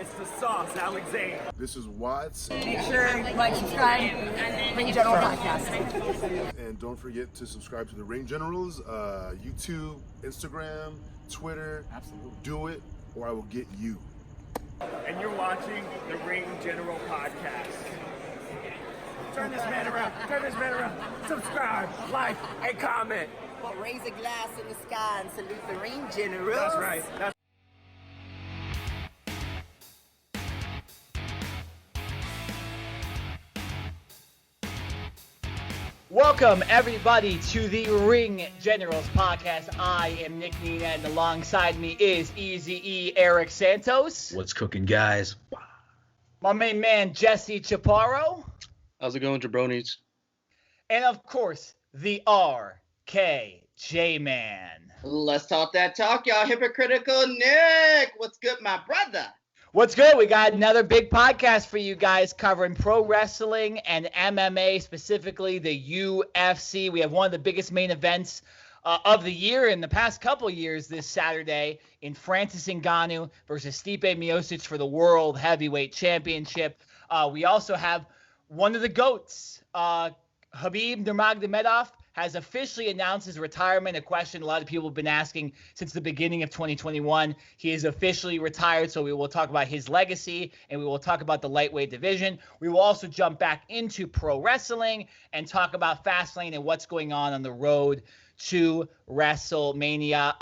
It's the sauce, Alexander. This is Watts. Make sure you like, subscribe, Ring General Podcast. And don't forget to subscribe to the Ring Generals, YouTube, Instagram, Twitter. Absolutely. Do it, or I will get you. And you're watching the Ring General Podcast. Turn this man around. Turn this man around. Subscribe, like, and comment. But raise a glass in the sky and salute the Ring Generals. That's right. Welcome, everybody, to the Ring Generals Podcast. I am Nick Nenad, and alongside me is Eazy-E Eric Santos. What's cooking, guys? My main man, Jesse Chapparo. How's it going, jabronis? And, of course, the RKJ Man. Let's talk that talk, y'all. Hypocritical Nick. What's good, my brother? What's good? We got another big podcast for you guys covering pro wrestling and MMA, specifically the UFC. We have one of the biggest main events of the year in the past couple years this Saturday in Francis Ngannou versus Stipe Miocic for the World Heavyweight Championship. We also have one of the GOATs, Khabib Nurmagomedov, has officially announced his retirement, a question a lot of people have been asking since the beginning of 2021. He is officially retired, so we will talk about his legacy, and we will talk about the lightweight division. We will also jump back into pro wrestling and talk about Fastlane and what's going on the road to WrestleMania.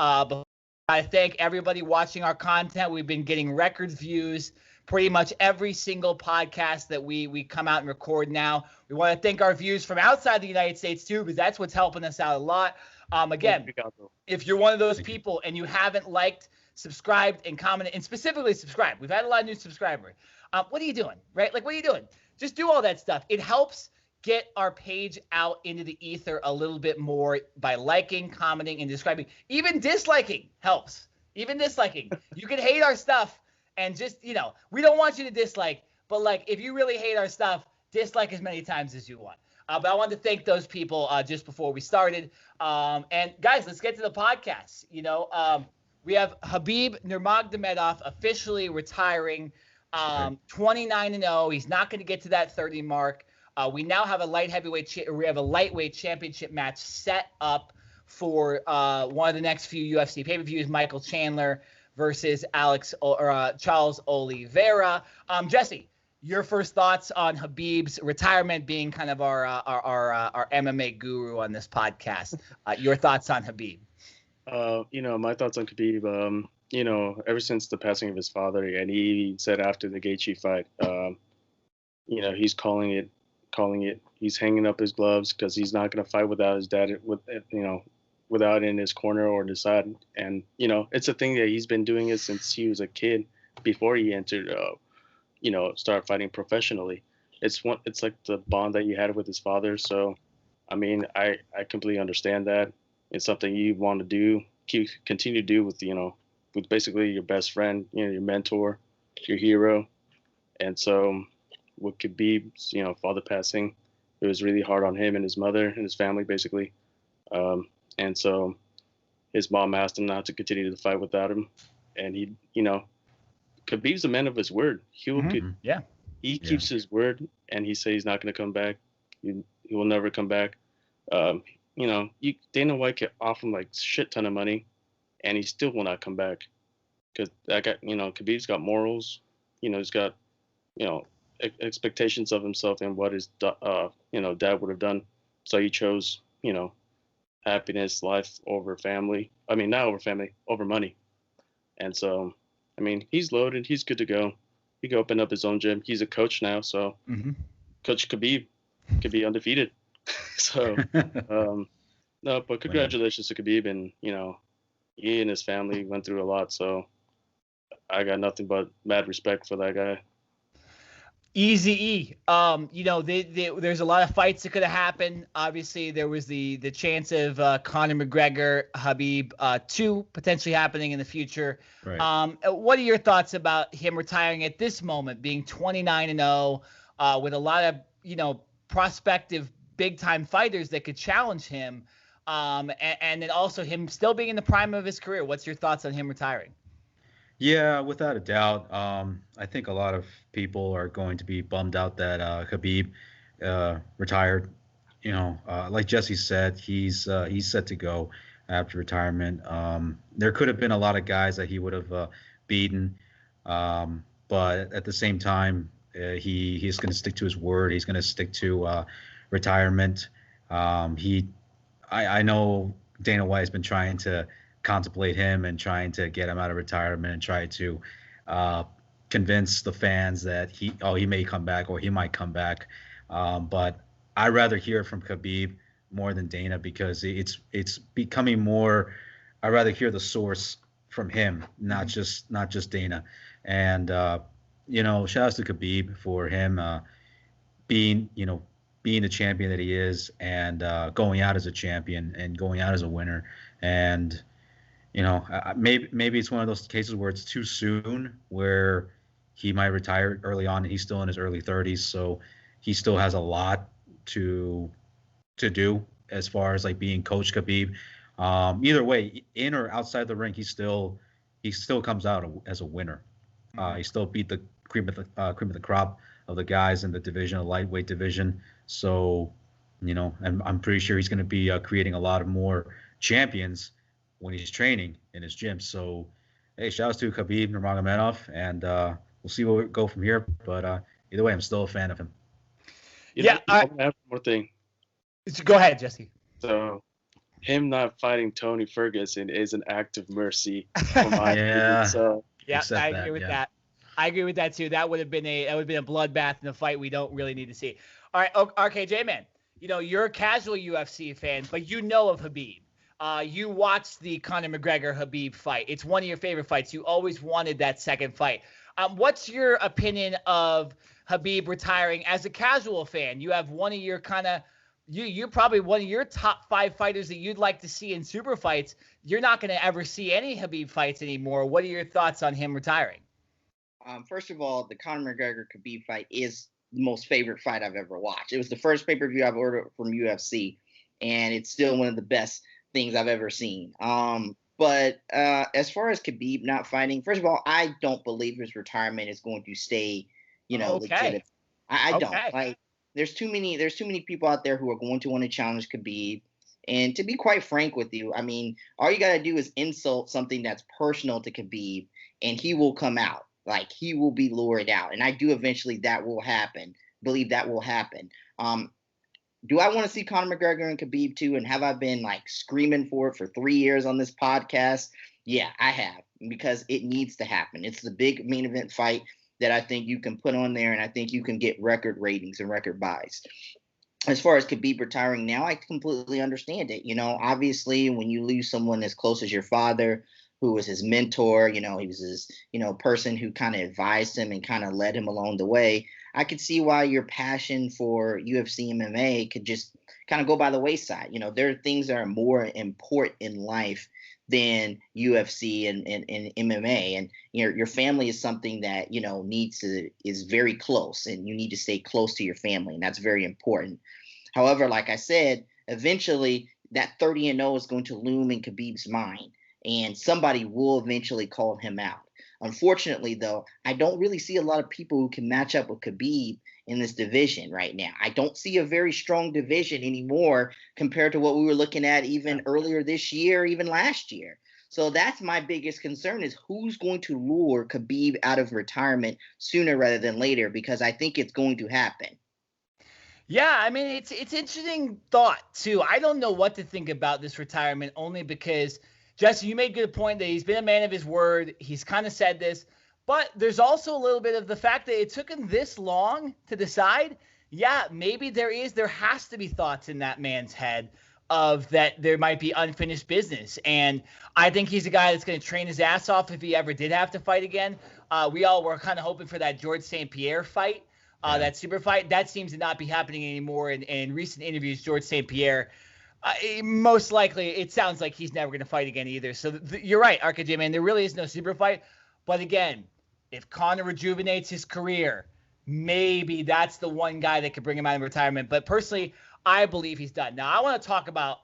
I thank everybody watching our content. We've been getting record views pretty much every single podcast that we come out and record now. We want to thank our viewers from outside the United States too, because that's what's helping us out a lot. Again, if you're one of those people and you haven't liked, subscribed, and commented, and specifically subscribed, we've had a lot of new subscribers. What are you doing, right? Like, what are you doing? Just do all that stuff. It helps get our page out into the ether a little bit more by liking, commenting, and describing. Even disliking helps. Even disliking. You can hate our stuff. And just, we don't want you to dislike, but like, if you really hate our stuff, dislike as many times as you want. But I wanted to thank those people just before we started. And guys, let's get to the podcast. We have Khabib Nurmagomedov officially retiring, 29-0. He's not going to get to that 30 mark. We now have a lightweight championship match set up for one of the next few UFC pay-per-views. Michael Chandler versus Charles Oliveira. Jesse, your first thoughts on Khabib's retirement, being kind of our MMA guru on this podcast. Your thoughts on Khabib? My thoughts on Khabib, ever since the passing of his father, and he said after the Gaethje fight, he's calling it. He's hanging up his gloves because he's not going to fight without his dad, without in his corner or the side. And, it's a thing that he's been doing it since he was a kid before he entered, start fighting professionally. It's like the bond that you had with his father. So, I completely understand that. It's something you want to do, continue to do with basically your best friend, your mentor, your hero. And so with Khabib's, father passing, it was really hard on him and his mother and his family, basically. And so his mom asked him not to continue to fight without him. And he, Khabib's a man of his word. He keeps his word, and he says he's not going to come back. He will never come back. Dana White can offer him like shit ton of money, and he still will not come back. Because Khabib's got morals. He's got, expectations of himself and what his, dad would have done. So he chose, happiness, life over family. Not over family, over money. And so, he's loaded. He's good to go. He can open up his own gym. He's a coach now, so Coach Khabib could be undefeated. So, no, but congratulations to Khabib. And, he and his family went through a lot. So I got nothing but mad respect for that guy. Eazy-E. There's a lot of fights that could have happened. Obviously, there was the chance of Conor McGregor, Khabib 2 potentially happening in the future. Right. What are your thoughts about him retiring at this moment, being 29-0, with a lot of prospective big-time fighters that could challenge him, and then also him still being in the prime of his career? What's your thoughts on him retiring? Yeah, without a doubt. I think a lot of people are going to be bummed out that Khabib retired. Like Jesse said, he's set to go after retirement. There could have been a lot of guys that he would have beaten, but at the same time, he's going to stick to his word. He's going to stick to retirement. I know Dana White has been trying to contemplate him and trying to get him out of retirement and try to uh, convince the fans that he may come back or he might come back. But I'd rather hear from Khabib more than Dana because it's becoming more. I'd rather hear the source from him, not just Dana. And shout outs to Khabib for him being being the champion that he is and going out as a champion and going out as a winner. And maybe it's one of those cases where it's too soon, where he might retire early on and he's still in his early 30s, so he still has a lot to do as far as like being Coach Khabib. Either way, in or outside the ring, he still comes out as a winner. He still beat the cream of the crop of the guys in the division, the lightweight division. So, and I'm pretty sure he's going to be creating a lot of more champions when he's training in his gym. So, hey, shout out to Khabib Nurmagomedov, and we'll see where we go from here. But either way, I'm still a fan of him. I have one more thing. Go ahead, Jesse. So, him not fighting Tony Ferguson is an act of mercy. For my opinion. So, yeah, I agree with that. I agree with that too. That would have been a bloodbath in a fight we don't really need to see. All right, RKJ Man, you're a casual UFC fan, but you know of Khabib. You watched the Conor McGregor Khabib fight. It's one of your favorite fights. You always wanted that second fight. What's your opinion of Khabib retiring as a casual fan? You have one of your you're probably one of your top 5 fighters that you'd like to see in super fights. You're not going to ever see any Khabib fights anymore. What are your thoughts on him retiring? First of all, the Conor McGregor Khabib fight is the most favorite fight I've ever watched. It was the first pay-per-view I've ordered from UFC, and it's still one of the best things I've ever seen. But as far as Khabib not fighting, first of all, I don't believe his retirement is going to stay, legitimate. I don't. Like, there's too many people out there who are going to want to challenge Khabib. And to be quite frank with you, I mean, all you got to do is insult something that's personal to Khabib, and he will come out. Like, he will be lured out. And I do eventually that will happen. Believe that will happen. Do I want to see Conor McGregor and Khabib too? And have I been like screaming for it for 3 years on this podcast? Yeah, I have, because it needs to happen. It's the big main event fight that I think you can put on there, and I think you can get record ratings and record buys. As far as Khabib retiring now, I completely understand it. Obviously, when you lose someone as close as your father, who was his mentor, he was his, person who kind of advised him and kind of led him along the way. I could see why your passion for UFC MMA could just kind of go by the wayside. There are things that are more important in life than UFC and MMA. And your family is something that, is very close, and you need to stay close to your family. And that's very important. However, like I said, eventually that 30-0 is going to loom in Khabib's mind, and somebody will eventually call him out. Unfortunately, though, I don't really see a lot of people who can match up with Khabib in this division right now. I don't see a very strong division anymore compared to what we were looking at even earlier this year, even last year. So that's my biggest concern, is who's going to lure Khabib out of retirement sooner rather than later, because I think it's going to happen. Yeah, I mean, it's interesting thought, too. I don't know what to think about this retirement, only because – Jesse, you made a good point that he's been a man of his word. He's kind of said this, but there's also a little bit of the fact that it took him this long to decide. Yeah, maybe there has to be thoughts in that man's head of that there might be unfinished business. And I think he's a guy that's going to train his ass off if he ever did have to fight again. We all were kind of hoping for that George St. Pierre fight, that super fight. That seems to not be happening anymore. And in recent interviews, George St. Pierre, most likely, it sounds like he's never going to fight again either. So you're right, RKJ Man. There really is no super fight. But again, if Conor rejuvenates his career, maybe that's the one guy that could bring him out of retirement. But personally, I believe he's done. Now, I want to talk about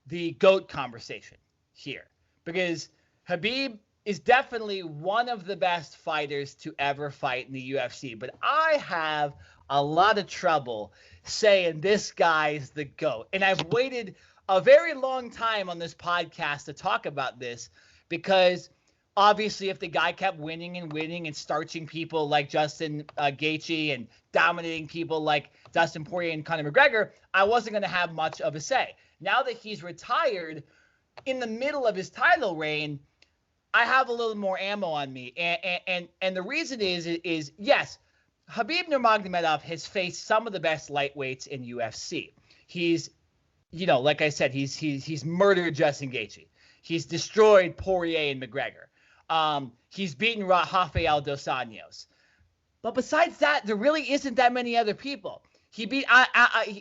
the GOAT conversation here, because Khabib is definitely one of the best fighters to ever fight in the UFC. But I have a lot of trouble saying this guy's the GOAT. And I've waited a very long time on this podcast to talk about this because obviously if the guy kept winning and starching people like Justin Gaethje and dominating people like Dustin Poirier and Conor McGregor, I wasn't going to have much of a say. Now that he's retired in the middle of his title reign, I have a little more ammo on me. And the reason is yes, Khabib Nurmagomedov has faced some of the best lightweights in UFC. He's, like I said, he's murdered Justin Gaethje. He's destroyed Poirier and McGregor. He's beaten Rafael Dos Anjos. But besides that, there really isn't that many other people. He beat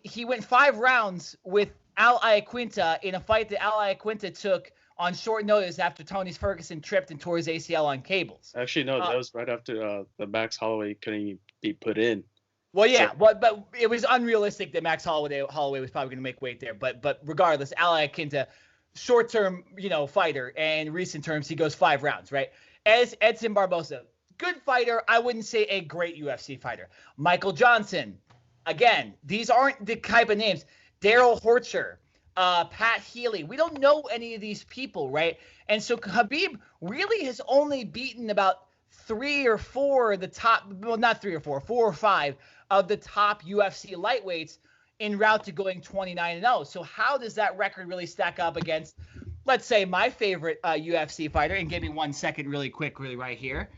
he went 5 rounds with Al Iaquinta in a fight that Al Iaquinta took on short notice after Tony Ferguson tripped and tore his ACL on cables. Actually, no, that was right after the Max Holloway couldn't be put in. Well, yeah, but it was unrealistic that Max Holloway was probably going to make weight there. But regardless, Al Iaquinta, short-term, fighter, and recent terms, he goes 5 rounds, right? As Edson Barbosa, good fighter. I wouldn't say a great UFC fighter. Michael Johnson, again, these aren't the type of names. Daryl Horcher, Pat Healy. We don't know any of these people, right? And so Khabib really has only beaten about 3 or 4 of the top, well, not 3 or 4, 4 or 5 of the top UFC lightweights en route to going 29-0. So how does that record really stack up against, let's say, my favorite UFC fighter? And give me 1 second really quick, really right here.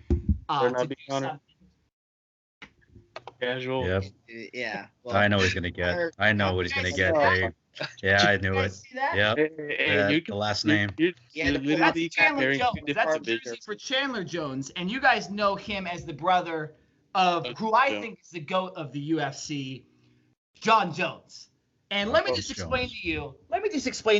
Casual. Yep. Yeah. Well, I know what he's gonna get. I know what he's gonna get, Dave. Yeah, I knew it. See that? Yep. Hey, The last name. That's Chandler Jones. That's a jersey divisions. for Chandler Jones. And you guys know him as the brother of who I think is the GOAT of the UFC, John Jones. And let me just explain to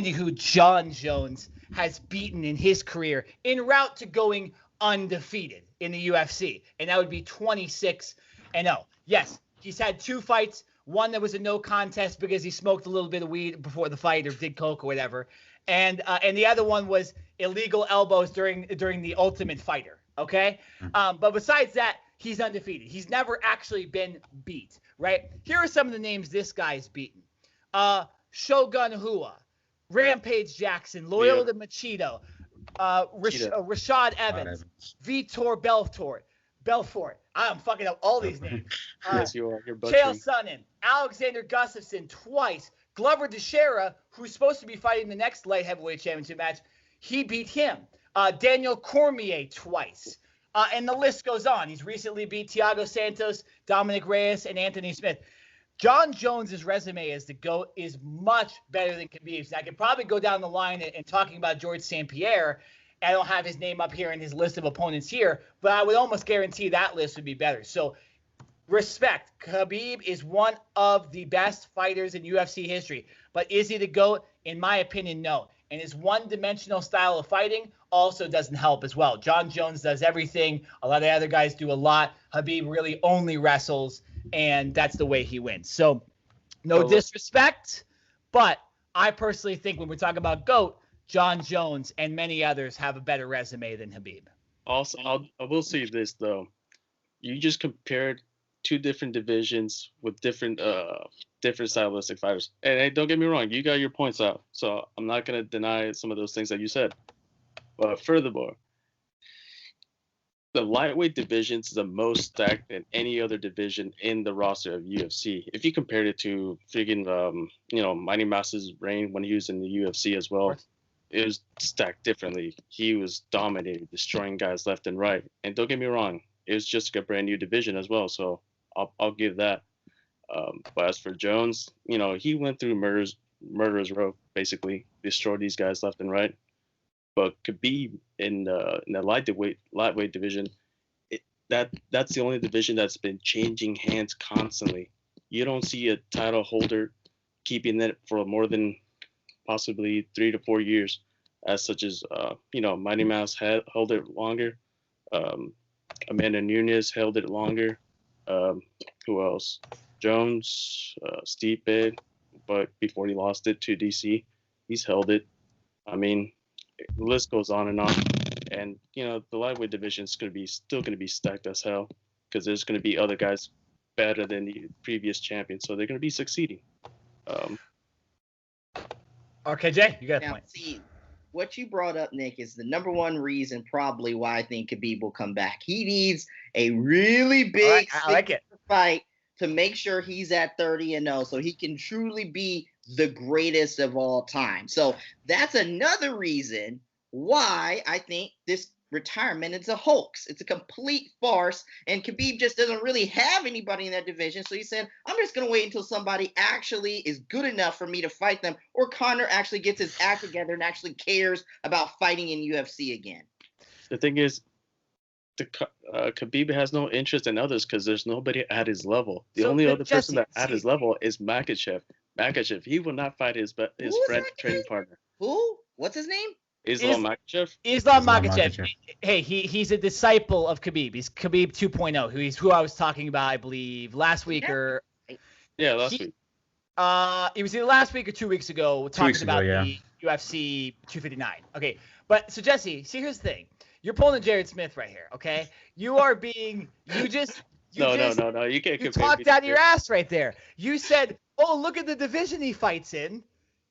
you who John Jones has beaten in his career en route to going undefeated in the UFC. And that would be 26-0. Yes, he's had 2 fights. One that was a no contest because he smoked a little bit of weed before the fight or did coke or whatever. And the other one was illegal elbows during the Ultimate Fighter. Okay? But besides that, he's undefeated. He's never actually been beat, right? Here are some of the names this guy's beaten. Shogun Rua, Rampage Jackson, Loyola Machado, Rashad Evans, Vitor Belfort. I'm fucking up all these names. Yes, you are. You're Chael butchering. Sonnen, Alexander Gustafsson twice, Glover Teixeira, who's supposed to be fighting the next light heavyweight championship match, he beat him. Daniel Cormier twice. And the list goes on. He's recently beat Thiago Santos, Dominic Reyes, and Anthony Smith. John Jones's resume as the GOAT is much better than Khabib's. I could probably go down the line and talking about George St. Pierre. I don't have his name up here in his list of opponents here, but I would almost guarantee that list would be better. So respect. Khabib is one of the best fighters in UFC history. But is he the GOAT? In my opinion, no. And his one-dimensional style of fighting also doesn't help as well. John Jones does everything. A lot of other guys do a lot. Khabib really only wrestles, and that's the way he wins. So no disrespect, but I personally think when we're talking about GOAT, John Jones and many others have a better resume than Khabib. Also, I will say this though, you just compared 2 different divisions with different stylistic fighters. And hey, don't get me wrong, you got your points out, so I'm not gonna deny some of those things that you said. But furthermore, the lightweight division is the most stacked than any other division in the roster of UFC. If you compared it to freaking Mighty Mous's reign when he was in the UFC as well, it was stacked differently. He was dominating, destroying guys left and right. And don't get me wrong, it was just a brand new division as well. So I'll give that. But as for Jones, he went through murderer's row, basically destroyed these guys left and right. But Khabib in the lightweight division, that's the only division that's been changing hands constantly. You don't see a title holder keeping it for more than possibly 3 to 4 years, as such as Mighty Mouse held it longer. Amanda Nunes held it longer. Who else? Jones, Stipe, but before he lost it to DC, he's held it. I mean, the list goes on and on. And the lightweight division is still going to be stacked as hell because there's going to be other guys better than the previous champion, so they're going to be succeeding. RKJ, you got a Now, point. see, what you brought up, Nick, is the number one reason probably why I think Khabib will come back. He needs a really big I like it. fight to make sure he's at 30-0 so he can truly be the greatest of all time. So that's another reason why I think this retirement is a hoax. It's a complete farce, and Khabib just doesn't really have anybody in that division. So he said, I'm just going to wait until somebody actually is good enough for me to fight them, or Conor actually gets his act together and actually cares about fighting in UFC again. The thing is, Khabib has no interest in others because there's nobody at his level. The only other person that at his level is Makhachev. Makhachev, he will not fight his friend, training partner. Who? What's his name? Islam Makhachev. Islam Makhachev. Hey, he's a disciple of Khabib. He's Khabib 2.0, who I was talking about, I believe, last week or last week. It was either last week or 2 weeks ago talking about the UFC 259. Okay, but so Jesse, see, here's the thing. You're pulling a Jared Smith right here, okay? You are being no, you can't. You talked out of your ass right there. You said, "Oh, look at the division he fights in."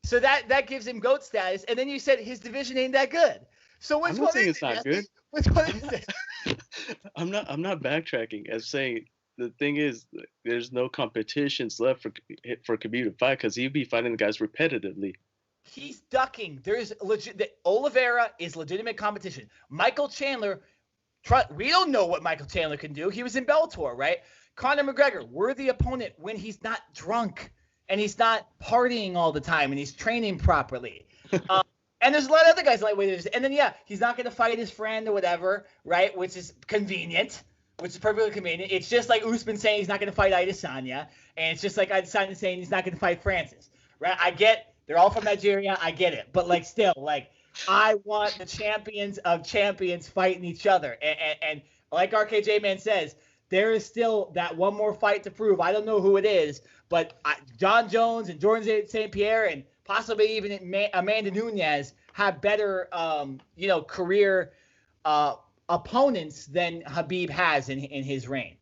So that gives him GOAT status, and then you said his division ain't that good. So which one is it? Not good. Which one is it? I'm not backtracking. I'm saying the thing is there's no competitions left for Khabib to fight because he'd be fighting the guys repetitively. He's ducking. There's Oliveira is legitimate competition. Michael Chandler, we don't know what Michael Chandler can do. He was in Bellator, right? Conor McGregor, worthy opponent when he's not drunk. And he's not partying all the time, and he's training properly. And there's a lot of other guys lightweight. And then, he's not going to fight his friend or whatever, right? Which is convenient, which is perfectly convenient. It's just like Usman saying he's not going to fight Adesanya, and it's just like Adesanya saying he's not going to fight Francis, right? I get they're all from Nigeria. I get it. But, I want the champions of champions fighting each other. And like RKJ Man says, there is still that one more fight to prove. I don't know who it is, but John Jones and Jordan St. Pierre and possibly even Amanda Nunes have better, career opponents than Khabib has in his reign.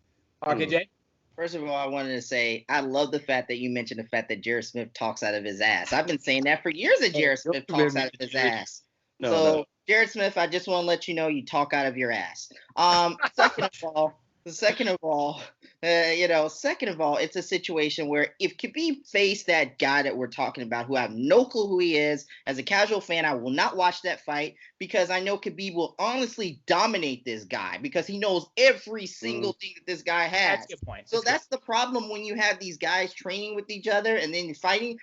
RKJ? First of all, I wanted to say I love the fact that you mentioned the fact that Jared Smith talks out of his ass. I've been saying that for years that Jared Smith talks out of his ass. Jared Smith, I just want to let you know you talk out of your ass. Second of all, it's a situation where if Khabib faced that guy that we're talking about, who I have no clue who he is, as a casual fan, I will not watch that fight because I know Khabib will honestly dominate this guy because he knows every single thing that this guy has. That's a good point. That's the problem when you have these guys training with each other and then you're fighting.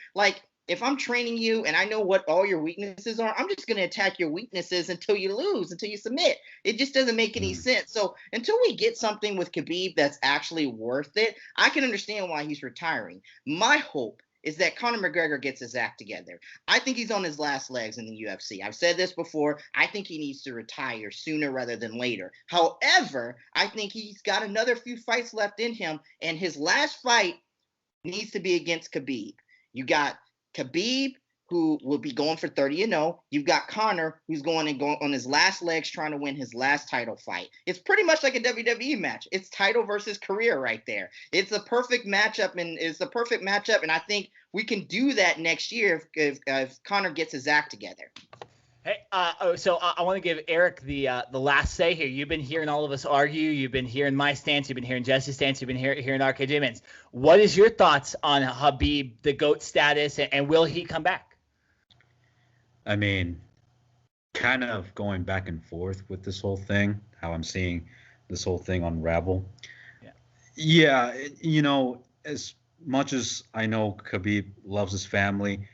If I'm training you and I know what all your weaknesses are, I'm just going to attack your weaknesses until you lose, until you submit. It just doesn't make any sense. So until we get something with Khabib that's actually worth it, I can understand why he's retiring. My hope is that Conor McGregor gets his act together. I think he's on his last legs in the UFC. I've said this before. I think he needs to retire sooner rather than later. However, I think he's got another few fights left in him, and his last fight needs to be against Khabib. You got Khabib, who will be going for 30-0. You've got Conor, who's going on his last legs trying to win his last title fight. It's pretty much like a WWE match. It's title versus career right there. It's a perfect matchup, and I think we can do that next year if Conor gets his act together. Hey, so I want to give Eric the last say here. You've been hearing all of us argue. You've been hearing my stance. You've been hearing Jesse's stance. You've been hearing RKJ Man's. What is your thoughts on Khabib, the GOAT status, and will he come back? I mean, kind of going back and forth with this whole thing, how I'm seeing this whole thing unravel. Yeah, as much as I know Khabib loves his family,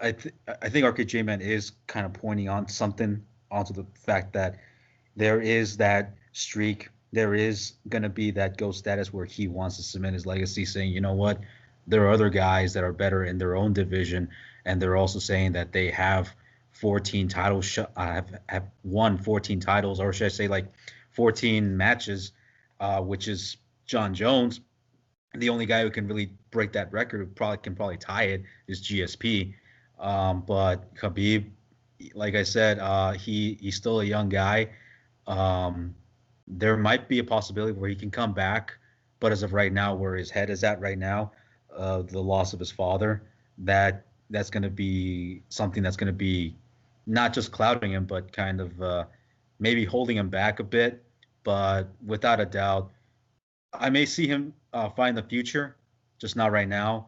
I think RKJ Man is kind of pointing on something onto the fact that there is that streak. There is going to be that GOAT status where he wants to cement his legacy, saying, you know what, there are other guys that are better in their own division, and they're also saying that they have 14 titles, have won 14 titles, or should I say 14 matches, which is John Jones. The only guy who can really break that record, can probably tie it, is GSP. But Khabib, like I said, he's still a young guy. There might be a possibility where he can come back, but as of right now, where his head is at right now, the loss of his father, that's going to be something that's going to be not just clouding him, but kind of maybe holding him back a bit. But without a doubt, I may see him find the future, just not right now.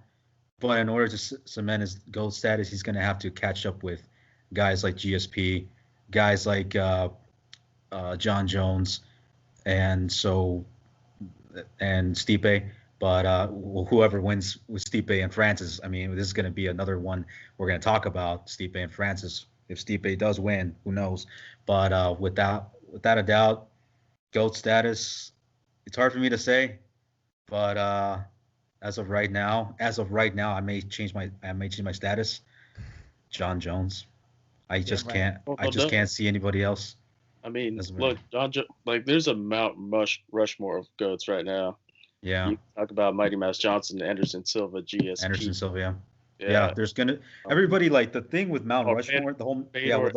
But in order to cement his GOAT status, he's going to have to catch up with guys like GSP, guys like John Jones, and Stipe. But whoever wins with Stipe and Francis, I mean, this is going to be another one we're going to talk about, Stipe and Francis. If Stipe does win, who knows? But without a doubt, GOAT status, it's hard for me to say. But as of right now, I may change my status. John Jones. I just can't see anybody else. I mean, look, there's a Mount Rushmore of GOATs right now. Yeah. You talk about Mighty Mouse Johnson, Anderson Silva, GSP. Anderson Silva, yeah. There's gonna everybody like the thing with Mount Rushmore, the whole Fedor,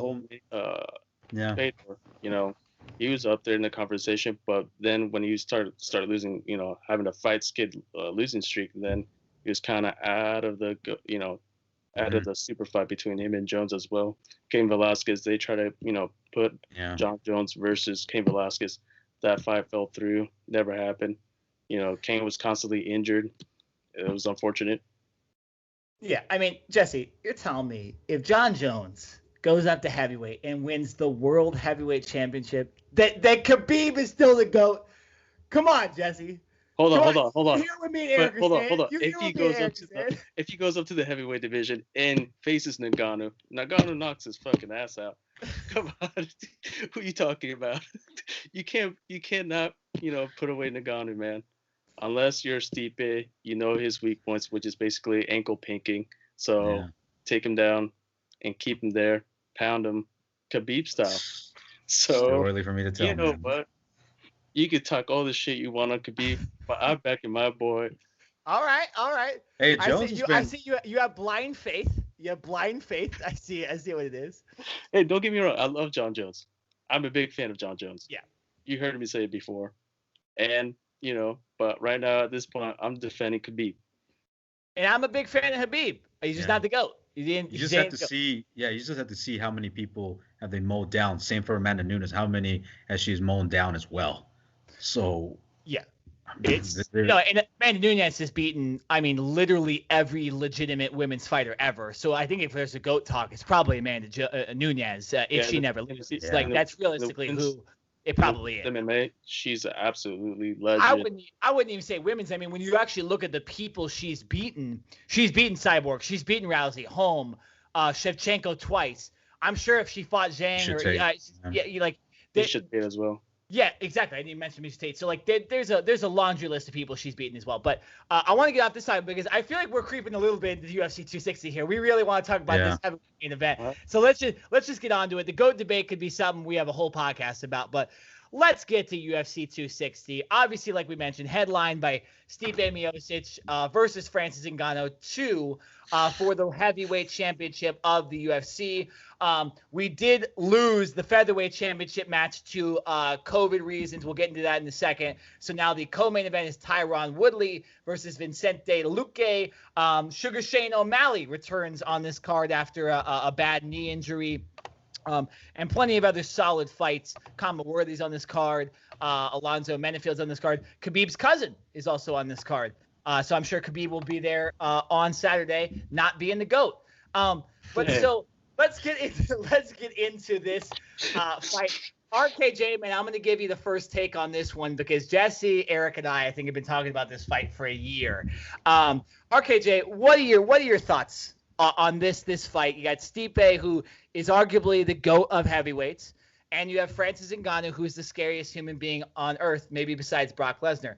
you know, he was up there in the conversation, but then when he started losing, you know, having a fight skid losing streak, then he was kind of out of the super fight between him and Jones as well. Cain Velasquez, they try to, you know, put John Jones versus Cain Velasquez. That fight fell through, never happened. You know, Cain was constantly injured. It was unfortunate. Yeah, I mean, Jesse, you're telling me if John Jones goes up to heavyweight and wins the World Heavyweight Championship, that Khabib is still the GOAT? Come on, Jesse. Hold on. You hear what me and Eric Hold on. If he goes up to the heavyweight division and faces Ngannou knocks his fucking ass out. Come on, who are you talking about? You cannot, you know, put away Ngannou, man. Unless you're Stipe, you know his weak points, which is basically ankle pinking. So take him down and keep him there, pound him, Khabib style. So too early for me to tell. You know what? You could talk all the shit you want on Khabib, but I'm backing my boy. All right. Hey, Jones, I see you have blind faith. You have blind faith. I see what it is. Hey, don't get me wrong. I love John Jones. I'm a big fan of John Jones. Yeah. You heard me say it before. And, you know, but right now at this point, I'm defending Khabib. And I'm a big fan of Khabib. He's just not the GOAT. You just have to see how many people have they mowed down. Same for Amanda Nunes. How many has she's mown down as well? So yeah, it's and Amanda Nunes has beaten, I mean, literally every legitimate women's fighter ever. So I think if there's a GOAT talk, it's probably Amanda Nunes if she never loses. That's realistically who it probably is. MMA, she's absolutely legend. I wouldn't even say women's. I mean, when you actually look at the people she's beaten Cyborg, she's beaten Rousey, Holm, Shevchenko twice. I'm sure if she fought Zhang they should be as well. Yeah, exactly. I didn't even mention Miocic Tate. So like, there's a laundry list of people she's beaten as well. But I want to get off this side because I feel like we're creeping a little bit into the UFC 260 here. We really want to talk about this main event. So let's just get on to it. The GOAT debate could be something we have a whole podcast about, but let's get to UFC 260. Obviously, like we mentioned, headlined by Stipe Miocic versus Francis Ngannou 2 for the heavyweight championship of the UFC. We did lose the featherweight championship match to COVID reasons. We'll get into that in a second. So now the co-main event is Tyron Woodley versus Vicente Luque. Sugar Shane O'Malley returns on this card after a bad knee injury. And plenty of other solid fights. Kama Worthy's on this card. Alonzo Menifield's on this card. Khabib's cousin is also on this card. So I'm sure Khabib will be there on Saturday, not being the GOAT. So let's get into this fight. RKJ, man, I'm going to give you the first take on this one because Jesse, Eric, and I think have been talking about this fight for a year. RKJ, what are your thoughts on this fight? You got Stipe, who is arguably the GOAT of heavyweights, and you have Francis Ngannou, who's the scariest human being on earth, maybe besides Brock Lesnar.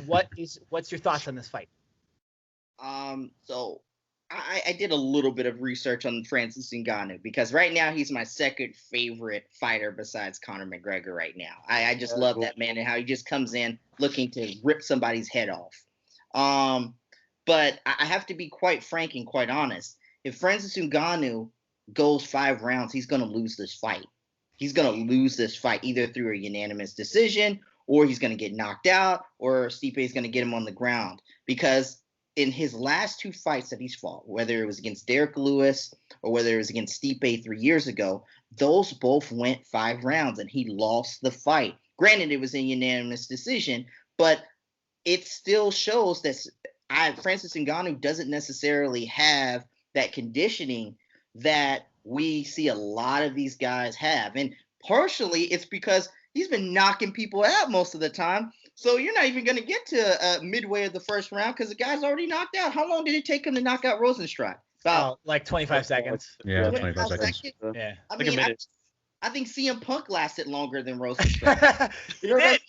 What's your thoughts on this fight? So I did a little bit of research on Francis Ngannou because right now he's my second favorite fighter besides Conor McGregor right now. I just love that man and how he just comes in looking to rip somebody's head off. But I have to be quite frank and quite honest. If Francis Ngannou goes 5 rounds, he's going to lose this fight. He's going to lose this fight either through a unanimous decision, or he's going to get knocked out, or Stipe is going to get him on the ground. Because in his last 2 fights that he's fought, whether it was against Derek Lewis or whether it was against Stipe 3 years ago, those both went 5 rounds and he lost the fight. Granted, it was a unanimous decision, but it still shows that Francis Ngannou doesn't necessarily have that conditioning that we see a lot of these guys have. And partially it's because he's been knocking people out most of the time. So you're not even going to get to midway of the first round because the guy's already knocked out. How long did it take him to knock out Rosenstruck? About like 25 seconds. Yeah, 25 seconds. Yeah. I Like a mean, minute. I think CM Punk lasted longer than Rosenstruck. He did.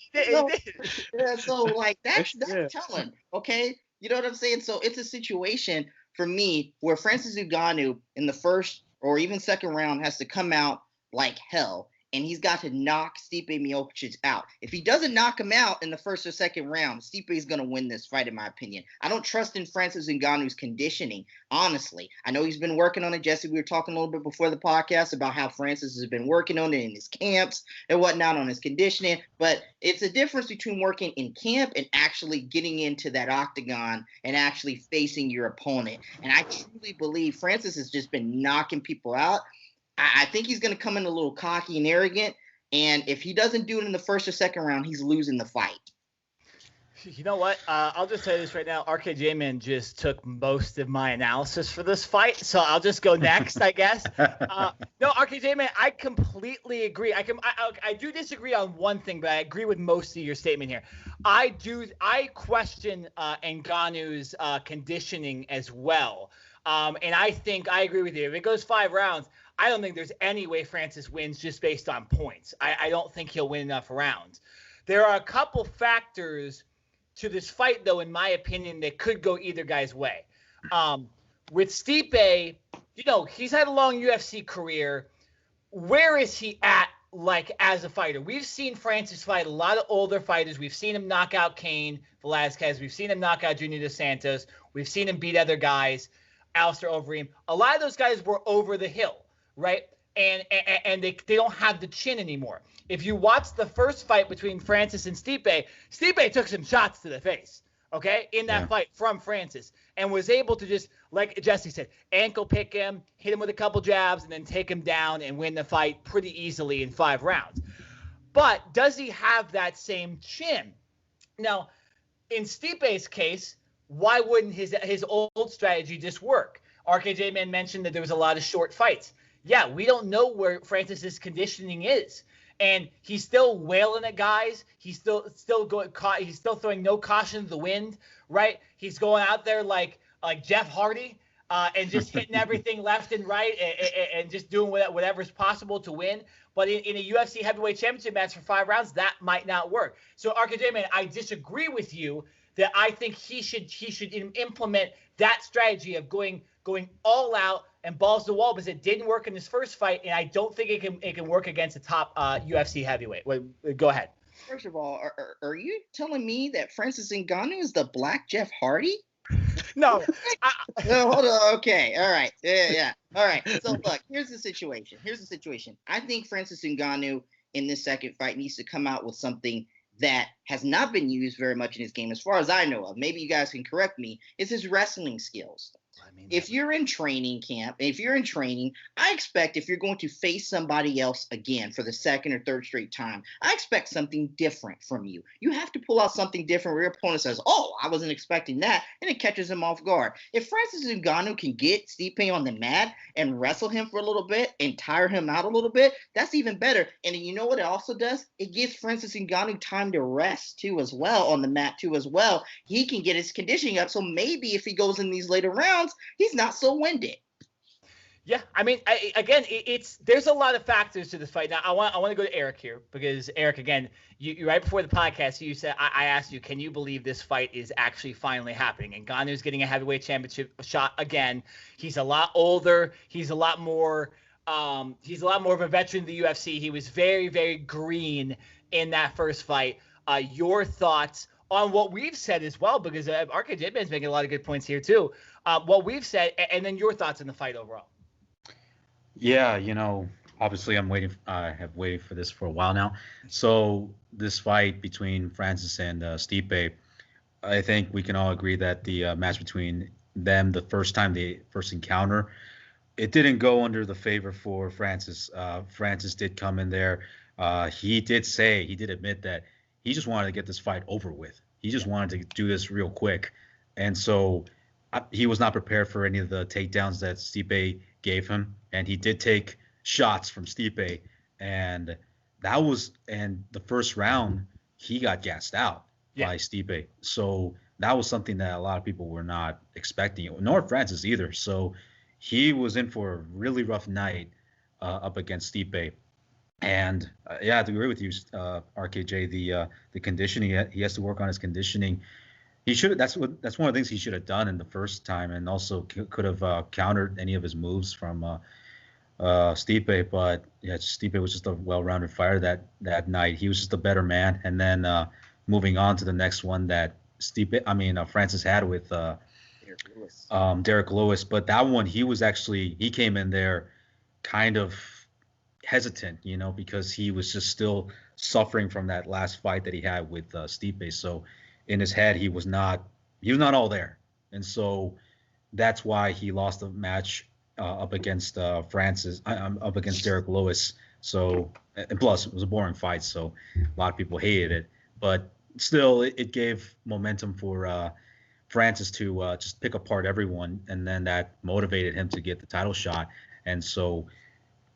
Yeah, so like that's Yeah. telling, okay? You know what I'm saying? So it's a situation for me where Francis Ngannou in the first or even second round has to come out like hell, and he's got to knock Stipe Miocic out. If he doesn't knock him out in the first or second round, Stipe is going to win this fight, in my opinion. I don't trust in Francis Ngannou's conditioning, honestly. I know he's been working on it, Jesse. We were talking a little bit before the podcast about how Francis has been working on it in his camps and whatnot on his conditioning, but it's a difference between working in camp and actually getting into that octagon and actually facing your opponent. And I truly believe Francis has just been knocking people out. I think he's going to come in a little cocky and arrogant, and if he doesn't do it in the first or second round, he's losing the fight. You know what? I'll just tell you this right now. RKJ Man just took most of my analysis for this fight, so I'll just go next, I guess. No, RKJ Man, I completely agree. I do disagree on one thing, but I agree with most of your statement here. I question Ngannou's conditioning as well, and I think I agree with you. If it goes 5 rounds, I don't think there's any way Francis wins just based on points. I don't think he'll win enough rounds. There are a couple factors to this fight, though, in my opinion, that could go either guy's way. With Stipe, he's had a long UFC career. Where is he at, like, as a fighter? We've seen Francis fight a lot of older fighters. We've seen him knock out Cain Velasquez. We've seen him knock out Junior Dos Santos. We've seen him beat other guys, Alistair Overeem. A lot of those guys were over the hill, right? And they don't have the chin anymore. If you watch the first fight between Francis and Stipe took some shots to the face, okay, in that fight from Francis, and was able to just, like Jesse said, ankle pick him, hit him with a couple jabs, and then take him down and win the fight pretty easily in 5 rounds. But does he have that same chin? Now, in Stipe's case, why wouldn't his old strategy just work? RKJ Man mentioned that there was a lot of short fights. Yeah, we don't know where Francis's conditioning is, and he's still wailing at guys. He's still throwing no caution to the wind, right? He's going out there like Jeff Hardy, and just hitting everything left and right, and just doing whatever's possible to win. But in a UFC heavyweight championship match for 5 rounds, that might not work. So RKJ Man, I disagree with you that I think he should implement that strategy of going all out and balls to the wall, because it didn't work in his first fight, and I don't think it can work against a top UFC heavyweight. Go ahead. First of all, are you telling me that Francis Ngannou is the Black Jeff Hardy? No. No, hold on. Okay. All right. Yeah. All right. So look, here's the situation. I think Francis Ngannou in this second fight needs to come out with something that has not been used very much in his game, as far as I know of. Maybe you guys can correct me. Is his wrestling skills. If you're in training camp, I expect if you're going to face somebody else again for the second or third straight time, I expect something different from you. You have to pull out something different where your opponent says, oh, I wasn't expecting that, and it catches him off guard. If Francis Ngannou can get Stipe on the mat and wrestle him for a little bit and tire him out a little bit, that's even better. And you know what it also does? It gives Francis Ngannou time to rest too as well, on the mat too as well. He can get his conditioning up, so maybe if he goes in these later rounds, he's not so winded. Yeah, I mean, there's a lot of factors to this fight. Now, I want to go to Eric here, because Eric, again, you right before the podcast, you said I asked you, can you believe this fight is actually finally happening? And Ngannou's getting a heavyweight championship shot again. He's a lot older. He's a lot more of a veteran of the UFC. He was very, very green in that first fight. Your thoughts on what we've said as well, because RKJ Man's making a lot of good points here too. What we've said, and then your thoughts on the fight overall. Yeah, obviously I'm waiting. I have waited for this for a while now. So this fight between Francis and Stipe, I think we can all agree that the match between them, the first time they first encounter, it didn't go under the favor for Francis. Francis did come in there. He did admit that he just wanted to get this fight over with. He just wanted to do this real quick, and so he was not prepared for any of the takedowns that Stipe gave him, and he did take shots from Stipe, and and the first round he got gassed out by Stipe. So that was something that a lot of people were not expecting, nor Francis either. So he was in for a really rough night up against Stipe. And yeah, I have to agree with you, RKJ. The conditioning, he has to work on his conditioning. He should. That's one of the things he should have done in the first time, and also could have countered any of his moves from Stipe. But yeah, Stipe was just a well-rounded fighter that night. He was just a better man. And then moving on to the next one that Francis had with Derek Lewis. But that one, he came in there kind of hesitant, because he was just still suffering from that last fight that he had with Stipe. So in his head, he was not all there, and so that's why he lost the match up against up against Derek Lewis. So, and plus it was a boring fight, so a lot of people hated it, but still it gave momentum for Francis to just pick apart everyone, and then that motivated him to get the title shot. And so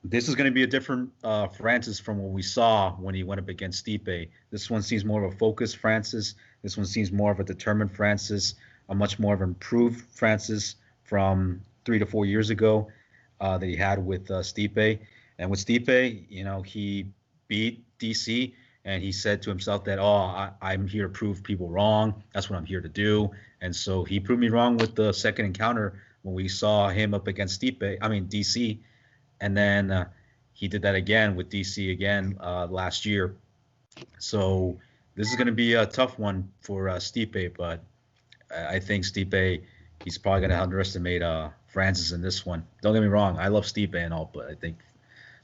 this is going to be a different Francis from what we saw when he went up against Stipe. This one seems more of a focused Francis. This one seems more of a determined Francis, a much more of an improved Francis from 3 to 4 years ago that he had with Stipe. And with Stipe, he beat DC, and he said to himself that, I'm here to prove people wrong. That's what I'm here to do. And so he proved me wrong with the second encounter when we saw him up against DC. And then he did that again with DC again last year. So this is going to be a tough one for Stipe, but I think Stipe, he's probably going to underestimate Francis in this one. Don't get me wrong, I love Stipe and all, but I think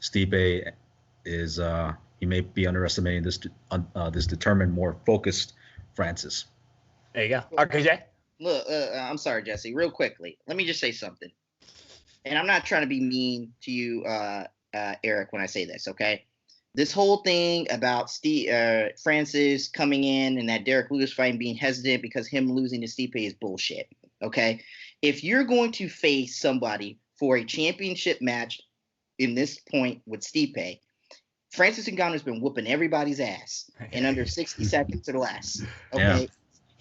Stipe is he may be underestimating this determined, more focused Francis. There you go, RKJ. Look, I'm sorry, Jesse. Real quickly, let me just say something. And I'm not trying to be mean to you, Eric, when I say this, okay? This whole thing about Francis coming in and that Derek Lewis fight being hesitant because him losing to Stipe is bullshit, okay? If you're going to face somebody for a championship match in this point with Stipe, Francis Ngannou has been whooping everybody's ass in under 60 seconds or less, okay? Yeah.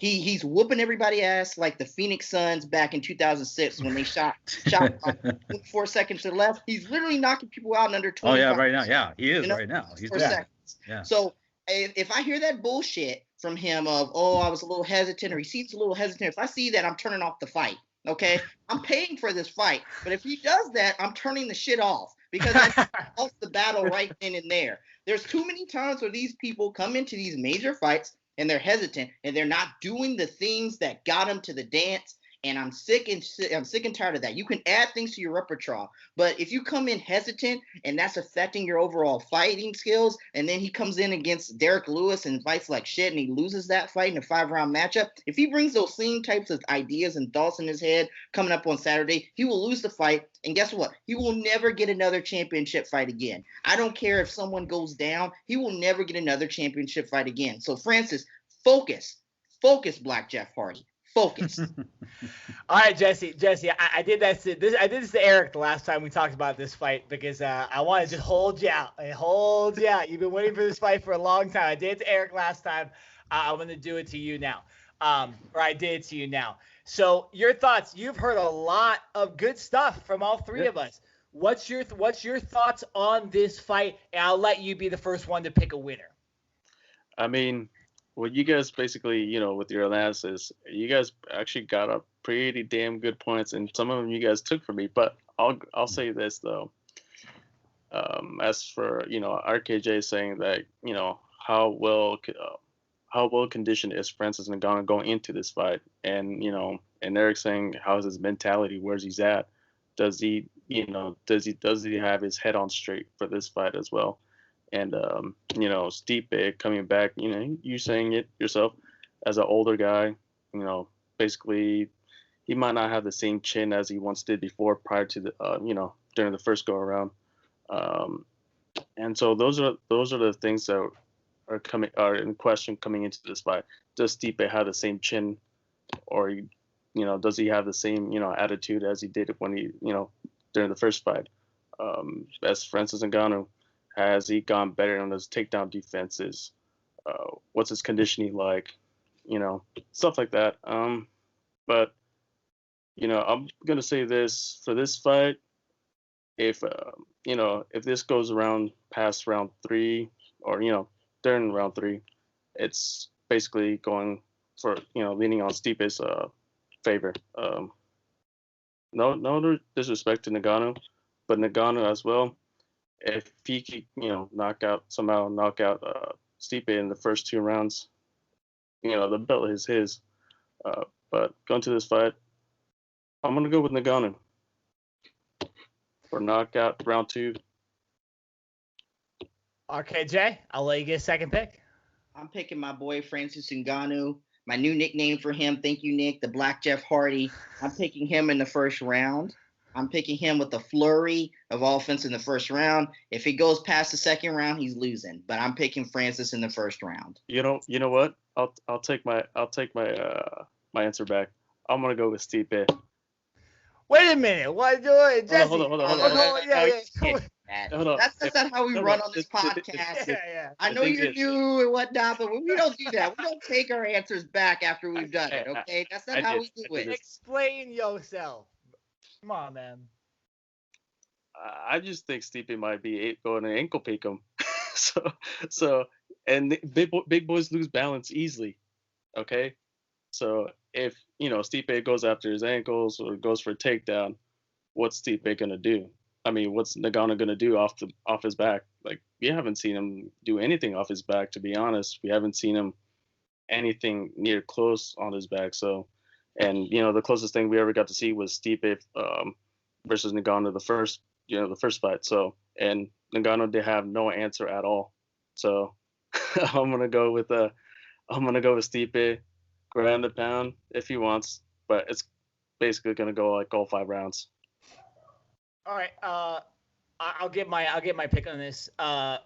He's whooping everybody's ass like the Phoenix Suns back in 2006 when they shot 4 seconds to the left. He's literally knocking people out in under 20. Oh, yeah, right now. Yeah, he is right now. He's 4 seconds. Yeah. So if I hear that bullshit from him of, I was a little hesitant, or he seems a little hesitant, if I see that, I'm turning off the fight, okay? I'm paying for this fight. But if he does that, I'm turning the shit off because I lost the battle right then and there. There's too many times where these people come into these major fights and they're hesitant, and they're not doing the things that got them to the dance. And I'm sick and tired of that. You can add things to your repertoire, but if you come in hesitant and that's affecting your overall fighting skills, and then he comes in against Derek Lewis and fights like shit, and he loses that fight in a 5-round matchup, if he brings those same types of ideas and thoughts in his head coming up on Saturday, he will lose the fight. And guess what? He will never get another championship fight again. I don't care if someone goes down. He will never get another championship fight again. So Francis, focus, Black Jeff Hardy. Focus. All right, Jesse, I did this to Eric the last time we talked about this fight because I want to just hold you out. You've been waiting for this fight for a long time. I did it to Eric last time. I'm going to do it to you now. I did it to you now. So your thoughts? You've heard a lot of good stuff from all three of us. What's your thoughts on this fight? And I'll let you be the first one to pick a winner. I mean, well, you guys basically, with your analysis, you guys actually got up pretty damn good points, and some of them you guys took from me. But I'll say this though. As for RKJ saying that how well conditioned is Francis Ngannou going into this fight, and and Eric saying how's his mentality, where's he's at, does he does he have his head on straight for this fight as well? And Stipe coming back, you saying it yourself as an older guy, basically he might not have the same chin as he once did before prior to the during the first go around. And so those are the things that are in question coming into this fight. Does Stipe have the same chin, or does he have the same attitude as he did when he during the first fight? As Francis Ngannou, has he gone better on his takedown defenses? What's his conditioning like? Stuff like that. But I'm gonna say this for this fight. If this goes around past round 3, or during round 3, it's basically going for leaning on Stipe's favor. No disrespect to Ngannou, but Ngannou as well. If he could knock out Stipe in the first 2 rounds, the belt is his. But going to this fight, I'm gonna go with Ngannou for knockout round 2. RKJ, I'll let you get a second pick. I'm picking my boy Francis Ngannou. My new nickname for him, thank you, Nick, the Black Jeff Hardy. I'm picking him in the first round. I'm picking him with a flurry of offense in the first round. If he goes past the second round, he's losing. But I'm picking Francis in the first round. You know what? I'll take my answer back. I'm gonna go with Stipe. Wait a minute. What do it? Jesse. Hold on. That's not how we run on this podcast. Yeah. I know you're new and whatnot, but we don't do that. We don't take our answers back after we've done it, okay? That's not how we do it. Explain yourself. Come on, man. I just think Stipe might be going to ankle pick him. so and big boys lose balance easily, okay? So if Stipe goes after his ankles or goes for a takedown, what's Stipe gonna do? I mean, what's Ngannou gonna do off his back? Like, we haven't seen him do anything off his back, to be honest. We haven't seen him anything near close on his back. So, and the closest thing we ever got to see was Stipe versus Ngannou the first fight. So, and Ngannou did have no answer at all. So, I'm gonna go with Stipe. Ground and pound if he wants, but it's basically gonna go like all 5 rounds. All right, I'll get my pick on this.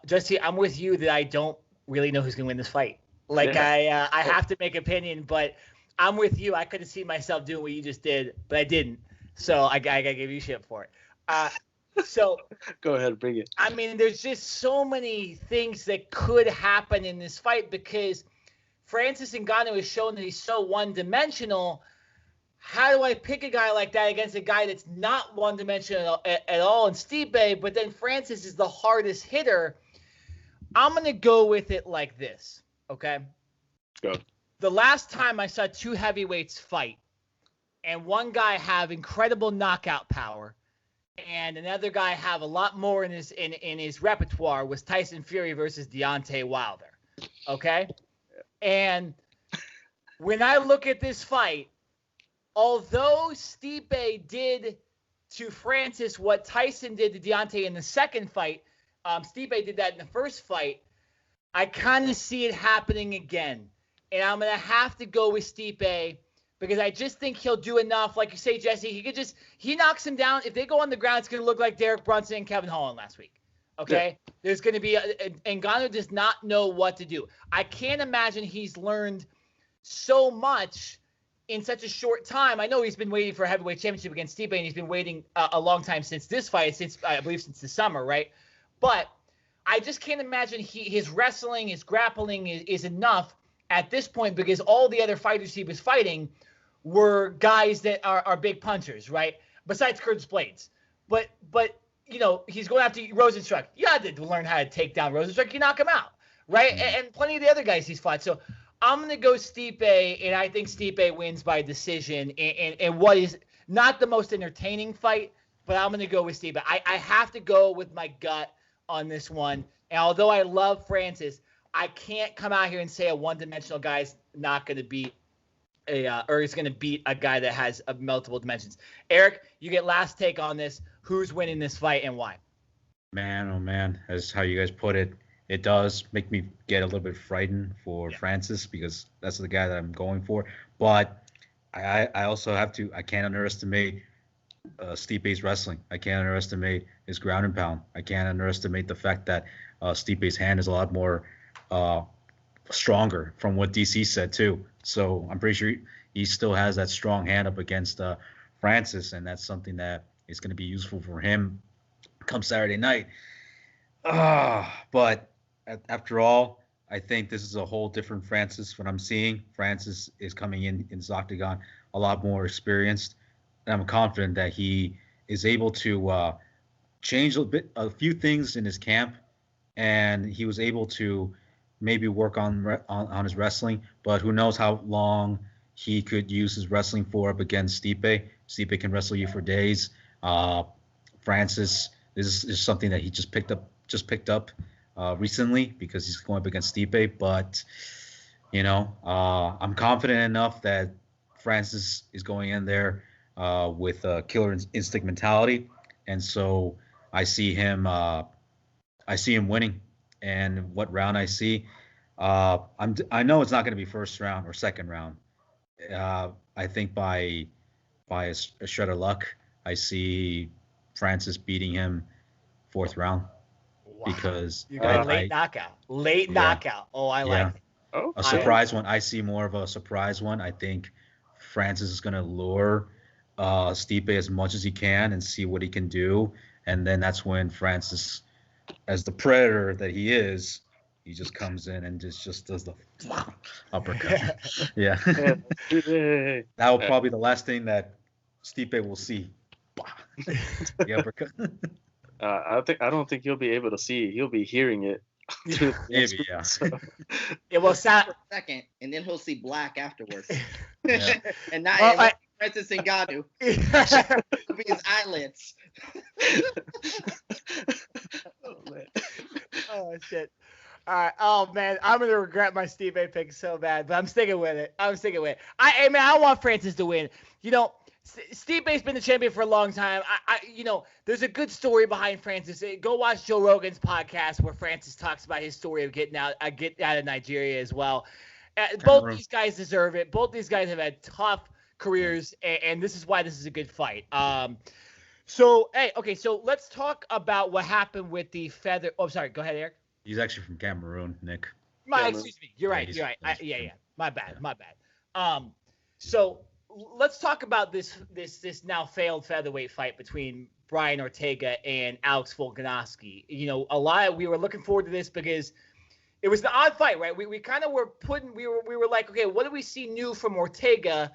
Jesse, I'm with you that I don't really know who's gonna win this fight. Like, yeah. I have to make opinion, but I'm with you. I couldn't see myself doing what you just did, but I didn't. So I gotta give you shit for it. So go ahead, bring it. I mean, there's just so many things that could happen in this fight because Francis Ngannou has shown that he's so one-dimensional. How do I pick a guy like that against a guy that's not one-dimensional at all in Stipe, but then Francis is the hardest hitter? I'm going to go with it like this, okay? Go. The last time I saw 2 heavyweights fight, and one guy have incredible knockout power, and another guy have a lot more in his repertoire, was Tyson Fury versus Deontay Wilder, okay? And when I look at this fight, although Stipe did to Francis what Tyson did to Deontay in the second fight, Stipe did that in the first fight, I kind of see it happening again. And I'm going to have to go with Stipe because I just think he'll do enough. Like you say, Jesse, he knocks him down. If they go on the ground, it's going to look like Derek Brunson and Kevin Holland last week. Okay, yeah. There's going to be Ngannou does not know what to do. I can't imagine he's learned so much in such a short time. I know he's been waiting for a heavyweight championship against Stipe, and he's been waiting a long time since this fight, I believe since the summer, right? But I just can't imagine his wrestling, his grappling is enough at this point because all the other fighters he was fighting were guys that are big punchers, right? Besides Curtis Blades, but. He's going after Rosenstruck. You had to learn how to take down Rosenstruck. You knock him out, right? And plenty of the other guys he's fought. So I'm going to go Stipe, and I think Stipe wins by decision in what is not the most entertaining fight, but I'm going to go with Stipe. I have to go with my gut on this one. And although I love Francis, I can't come out here and say a one-dimensional guy's not going to beat or is going to beat a guy that has multiple dimensions. Eric, you get last take on this. who's winning this fight and why. Man, oh man, as how you guys put it, it does make me get a little bit frightened for Francis because that's the guy that I'm going for. But I also I can't underestimate Stipe's wrestling. I can't underestimate his ground and pound. I can't underestimate the fact that Stipe's hand is a lot more stronger from what DC said too. So I'm pretty sure he still has that strong hand up against Francis, and that's something that is going to be useful for him come Saturday night. But after all, I think this is a whole different Francis. What I'm seeing, Francis is coming in his octagon a lot more experienced, and I'm confident that he is able to change a few things in his camp, and he was able to maybe work on his wrestling. But who knows how long he could use his wrestling for up against Stipe. Stipe can wrestle you for days. Francis, this is something that he just picked up recently because he's going up against Stipe. But I'm confident enough that Francis is going in there with a killer instinct mentality, and so I see him winning. And what round I see, I know it's not going to be first round or second round. I think by a shred of luck, I see Francis beating him fourth round. Wow. Because you got a late knockout. Oh, I like it. Oh, a surprise one. I see more of a surprise one. I think Francis is going to lure Stipe as much as he can and see what he can do, and then that's when Francis, as the predator that he is, he just comes in and just does the uppercut. Yeah. That will probably be the last thing that Stipe will see. The uppercut. I don't think he'll be able to see it. He'll be hearing it. Maybe, yeah. So. It will sound for a second, and then he'll see black afterwards. Yeah. And not Francis Ngannou. It'll be his eyelids. Oh shit. All right. Oh man, I'm gonna regret my Stipe pick so bad, but I'm sticking with it. I want Francis to win. Stipe's been the champion for a long time. There's a good story behind Francis. Go watch Joe Rogan's podcast where Francis talks about his story of getting out of Nigeria as well. Both these guys deserve it. Both these guys have had tough careers, and this is why this is a good fight. So let's talk about what happened with the feather. Oh, sorry. Go ahead, Eric. He's actually from Cameroon, Nick. Excuse me. You're right. My bad. So let's talk about this now failed featherweight fight between Brian Ortega and Alex Volkanovski. We were looking forward to this because it was an odd fight, right? We kind of were we were like, okay, what do we see new from Ortega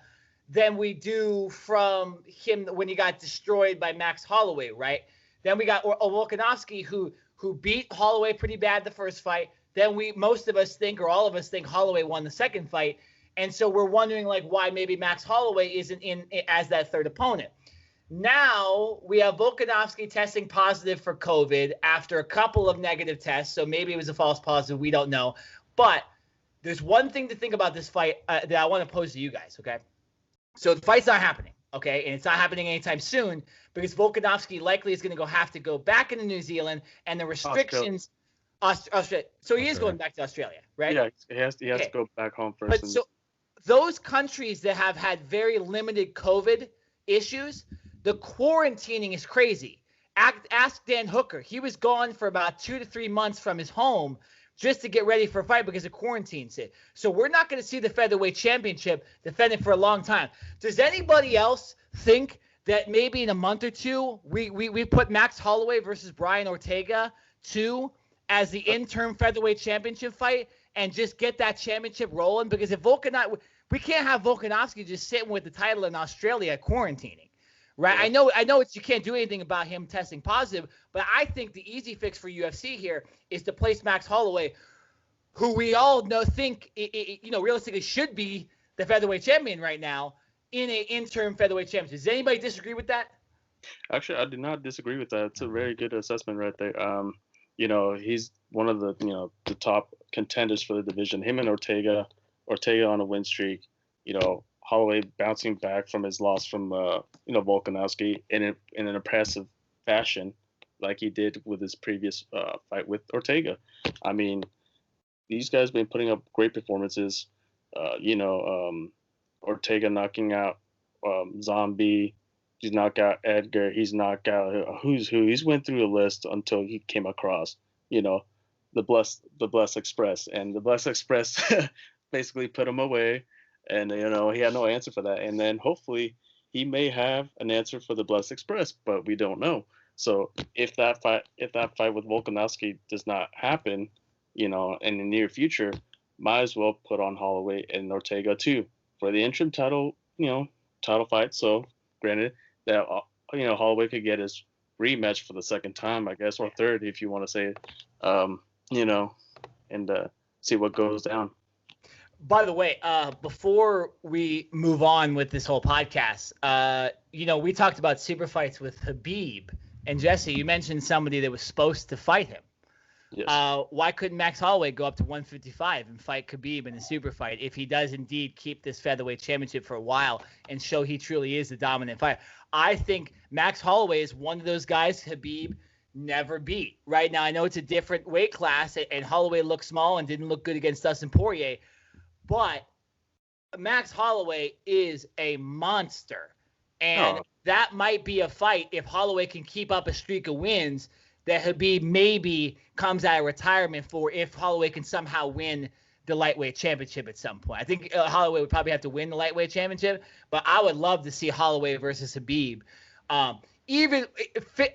than we do from him when he got destroyed by Max Holloway, right? Then we got Volkanovski who beat Holloway pretty bad the first fight. Then most of us think, or all of us think, Holloway won the second fight. And so we're wondering why maybe Max Holloway isn't in as that third opponent. Now we have Volkanovski testing positive for COVID after a couple of negative tests. So maybe it was a false positive. We don't know. But there's one thing to think about this fight that I want to pose to you guys, okay? So the fight's not happening, okay? And it's not happening anytime soon because Volkanovski likely is going to have to go back into New Zealand, and the restrictions – Australia. So he is going back to Australia, right? Yeah, he has to go back home first. But those countries that have had very limited COVID issues, the quarantining is crazy. Ask Dan Hooker. He was gone for about 2 to 3 months from his home just to get ready for a fight because of quarantine. So we're not going to see the featherweight championship defended for a long time. Does anybody else think that maybe in a month or two we put Max Holloway versus Brian Ortega 2 as the interim featherweight championship fight and just get that championship rolling? Because if we can't have Volkanovski just sitting with the title in Australia quarantining, right? Yeah. I know you can't do anything about him testing positive, but I think the easy fix for UFC here is to place Max Holloway, who we all think realistically should be the featherweight champion right now, in an interim featherweight championship. Does anybody disagree with that? Actually, I do not disagree with that. It's a very good assessment right there. He's one of the top contenders for the division. Him and Ortega on a win streak. Holloway bouncing back from his loss from Volkanovski in an impressive fashion like he did with his previous fight with Ortega. I mean, these guys been putting up great performances. Ortega knocking out Zombie. He's knocked out Edgar. He's knocked out who's who. He's went through a list until he came across, the Blessed Express, and the Blessed Express basically put him away, and he had no answer for that. And then hopefully he may have an answer for the Blessed Express, but we don't know. So if that fight with Volkanovski does not happen, in the near future, might as well put on Holloway and Ortega too for the interim title, title fight. So granted that Holloway could get his rematch for the second time, I guess, or third if you want to say it, and see what goes down. By the way, before we move on with this whole podcast, we talked about super fights with Khabib, and Jesse, you mentioned somebody that was supposed to fight him. Yes. Why couldn't Max Holloway go up to 155 and fight Khabib in a super fight if he does indeed keep this featherweight championship for a while and show he truly is the dominant fighter? I think Max Holloway is one of those guys Khabib never beat. Right now, I know it's a different weight class, and Holloway looked small and didn't look good against Dustin Poirier, but Max Holloway is a monster, and that might be a fight if Holloway can keep up a streak of wins that Khabib maybe comes out of retirement for if Holloway can somehow win the lightweight championship at some point. I think Holloway would probably have to win the lightweight championship, but I would love to see Holloway versus Khabib. Even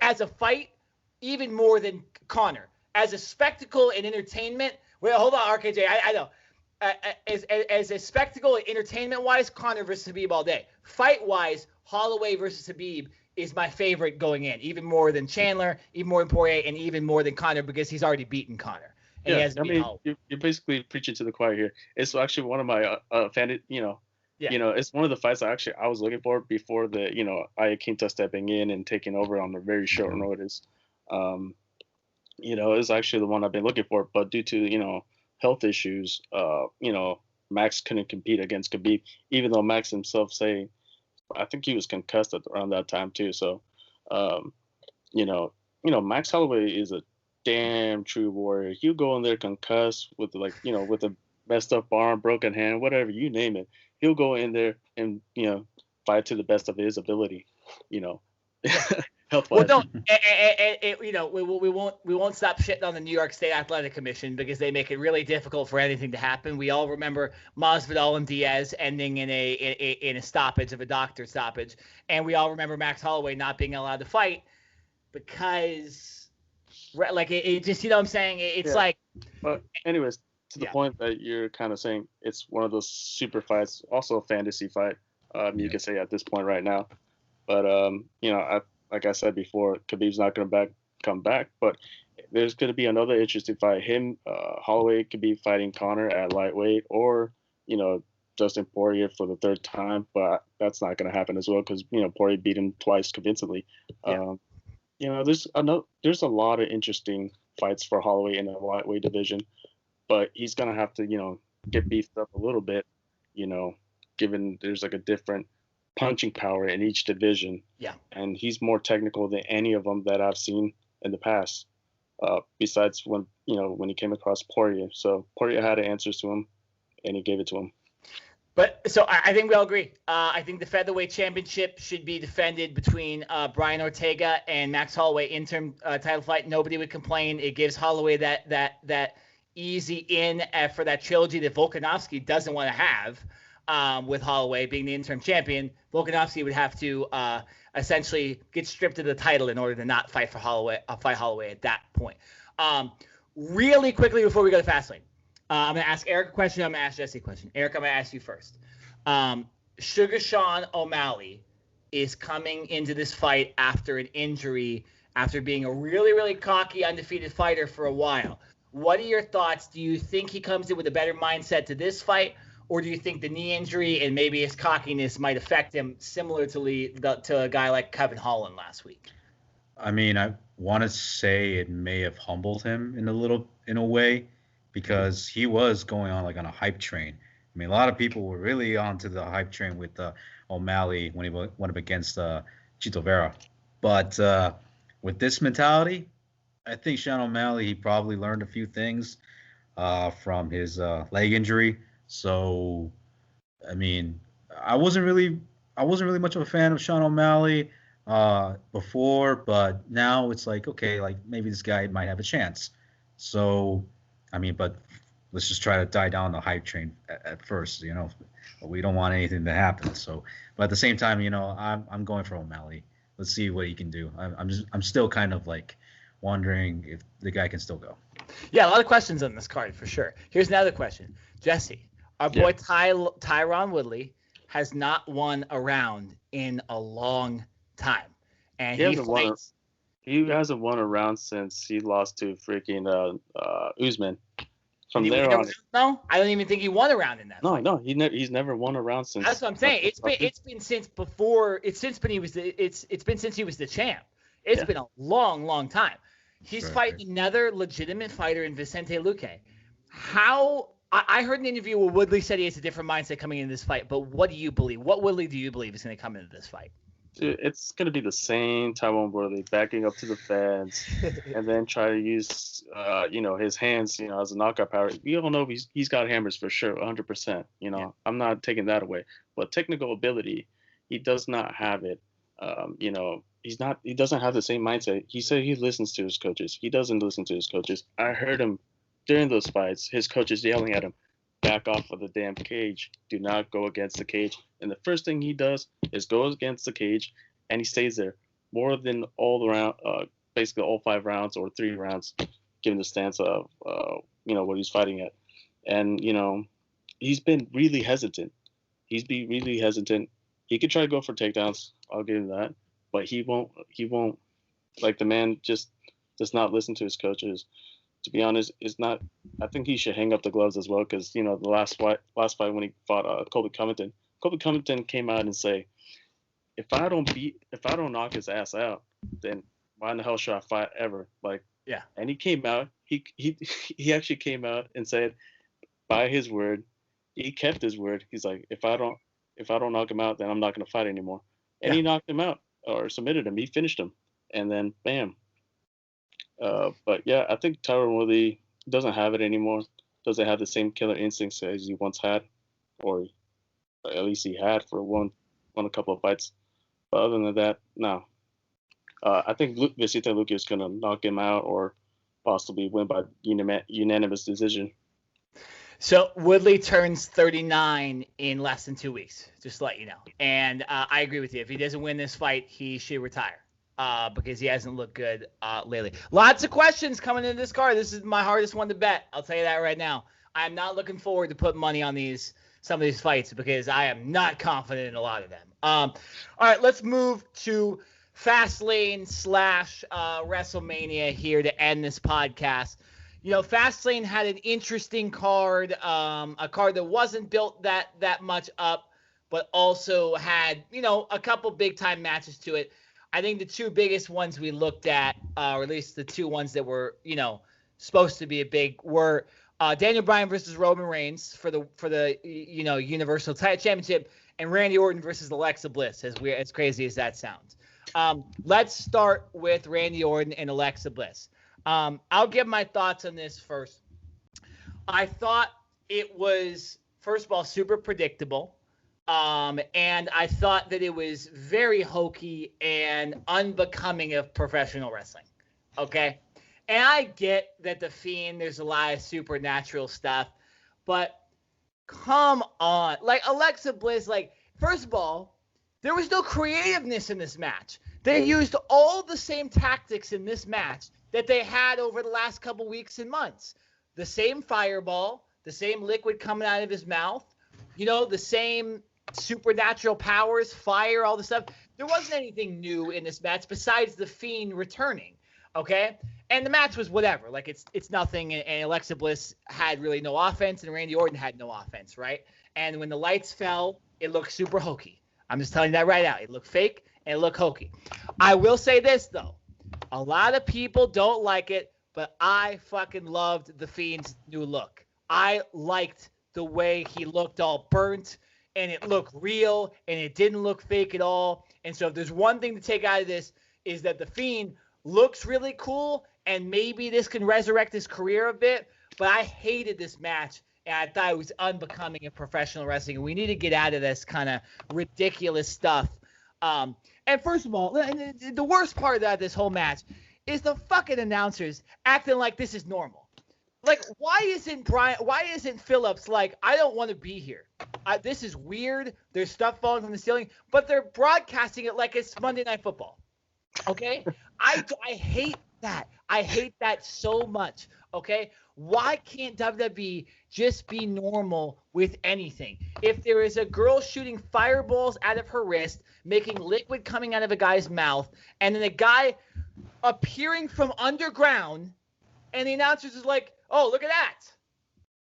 as a fight, even more than Conor. As a spectacle and entertainment, well, hold on, RKJ, I know. As a spectacle and entertainment-wise, Conor versus Khabib all day. Fight-wise, Holloway versus Khabib is my favorite going in, even more than Chandler, even more than Poirier, and even more than Conor because he's already beaten Conor. And he hasn't beaten Holloway. You're basically preaching to the choir here. It's actually one of my it's one of the fights I was looking for before the Iaquinta stepping in and taking over on a very short notice. It's actually the one I've been looking for, but due to health issues, Max couldn't compete against Khabib, even though Max himself saying, I think he was concussed around that time too. So, Max Holloway is a damn true warrior. He'll go in there concussed with with a messed up arm, broken hand, whatever, you name it. He'll go in there and, fight to the best of his ability, health-wise. Well, we won't stop shitting on the New York State Athletic Commission because they make it really difficult for anything to happen. We all remember Masvidal and Diaz ending in a stoppage of a doctor stoppage, and we all remember Max Holloway not being allowed to fight because, it just, what I'm saying? It's like. But anyways, to the point that you're kind of saying, it's one of those super fights, also a fantasy fight. You can say at this point right now, but like I said before, Khabib's not going to come back, but there's going to be another interesting fight. Holloway could be fighting Conor at lightweight, or Dustin Poirier for the third time, but that's not going to happen as well because Poirier beat him twice convincingly. There's a lot of interesting fights for Holloway in the lightweight division, but he's going to have to get beefed up a little bit, given there's like a different punching power in each division. Yeah. And he's more technical than any of them that I've seen in the past. Besides when he came across Poirier. So Poirier had answers to him and he gave it to him. But so I think we all agree. I think the featherweight championship should be defended between Brian Ortega and Max Holloway interim title fight. Nobody would complain. It gives Holloway that easy in for that trilogy that Volkanovski doesn't want to have. With Holloway being the interim champion, Volkanovski would have to essentially get stripped of the title in order to not fight Holloway at that point. Really quickly before we go to Fastlane, I'm going to ask Eric a question. I'm going to ask Jesse a question. Eric, I'm going to ask you first. Sugar Sean O'Malley is coming into this fight after an injury, after being a really, really cocky, undefeated fighter for a while. What are your thoughts? Do you think he comes in with a better mindset to this fight? Or do you think the knee injury and maybe his cockiness might affect him similar to a guy like Kevin Holland last week? I mean, I want to say it may have humbled him in a way because he was going on on a hype train. I mean, a lot of people were really onto the hype train with O'Malley when he went up against Chito Vera. But with this mentality, I think Sean O'Malley, he probably learned a few things from his leg injury. So, I mean, I wasn't really much of a fan of Sean O'Malley before, but now it's like, okay, like maybe this guy might have a chance. So, I mean, but let's just try to die down the hype train at first, you know. We don't want anything to happen. So, but at the same time, you know, I'm going for O'Malley. Let's see what he can do. I'm still kind of like wondering if the guy can still go. Yeah, a lot of questions on this card for sure. Here's another question. Jesse, our boy Tyron Woodley has not won a round in a long time. And he hasn't won a round since he lost to freaking Usman. From there on, no, I don't even think he won a round in that. No, he's never won a round since. That's what I'm saying. It's been since before. It's been since he was the champ. It's been a long time. He's fighting another legitimate fighter in Vicente Luque. I heard an interview where Woodley said he has a different mindset coming into this fight, but what do you believe? What Woodley do you believe is going to come into this fight? Dude, it's going to be the same Tyron Woodley backing up to the fans and then try to use, his hands, as a knockout power. We all know he's got hammers for sure, 100%. I'm not taking that away. But technical ability, he does not have it. He doesn't have the same mindset. He said he listens to his coaches. He doesn't listen to his coaches. I heard him during those fights, his coaches yelling at him, back off of the damn cage. Do not go against the cage. And the first thing he does is go against the cage, and he stays there more than all around, basically all 5 rounds or 3 rounds, given the stance of, what he's fighting at. And, he's been really hesitant. He's been really hesitant. He could try to go for takedowns. I'll give him that. But he won't. Like, the man just does not listen to his coaches. To be honest, is not. I think he should hang up the gloves as well, because the last fight when he fought Colby Covington came out and say, if I don't knock his ass out, then why in the hell should I fight ever? Like, yeah. And he came out. He actually came out and said, by his word, he kept his word. He's like, if I don't knock him out, then I'm not going to fight anymore. And he knocked him out or submitted him. He finished him, and then bam. But yeah, I think Tyron Woodley doesn't have it anymore. Doesn't have the same killer instincts as he once had, or at least he had for won a couple of fights. But other than that, no. I think Vicente Luque is gonna knock him out or possibly win by unanimous decision. So Woodley turns 39 in less than 2 weeks, just to let you know. And I agree with you. If he doesn't win this fight, he should retire. Because he hasn't looked good lately. Lots of questions coming into this card. This is my hardest one to bet. I'll tell you that right now. I'm not looking forward to putting money on some of these fights because I am not confident in a lot of them. All right, let's move to Fastlane / WrestleMania here to end this podcast. Fastlane had an interesting card, a card that wasn't built that much up, but also had, a couple big time matches to it. I think the 2 biggest ones we looked at, or at least the 2 ones that were, supposed to be a big, were Daniel Bryan versus Roman Reigns for the Universal Championship, and Randy Orton versus Alexa Bliss. As crazy as that sounds. Let's start with Randy Orton and Alexa Bliss. I'll give my thoughts on this first. I thought it was, first of all, super predictable. And I thought that it was very hokey and unbecoming of professional wrestling. Okay. And I get that The Fiend, there's a lot of supernatural stuff, but come on. Like, Alexa Bliss, first of all, there was no creativeness in this match. They used all the same tactics in this match that they had over the last couple weeks and months. The same fireball, the same liquid coming out of his mouth, the same supernatural powers, fire, all the stuff. There wasn't anything new in this match besides The Fiend returning, okay? And the match was whatever. It's nothing, and Alexa Bliss had really no offense, and Randy Orton had no offense, right? And when the lights fell, it looked super hokey. I'm just telling you that right now. It looked fake, and it looked hokey. I will say this, though. A lot of people don't like it, but I fucking loved The Fiend's new look. I liked the way he looked all burnt, and it looked real, and it didn't look fake at all. And so if there's one thing to take out of this, is that The Fiend looks really cool, and maybe this can resurrect his career a bit. But I hated this match, and I thought it was unbecoming of professional wrestling. We need to get out of this kind of ridiculous stuff. And first of all, the worst part about this whole match is the fucking announcers acting like this is normal. Like, why isn't Phillips like, I don't want to be here. This is weird. There's stuff falling from the ceiling, but they're broadcasting it like it's Monday Night Football. Okay? I hate that. I hate that so much. Okay? Why can't WWE just be normal with anything? If there is a girl shooting fireballs out of her wrist, making liquid coming out of a guy's mouth, and then a guy appearing from underground, and the announcers is like, oh, look at that.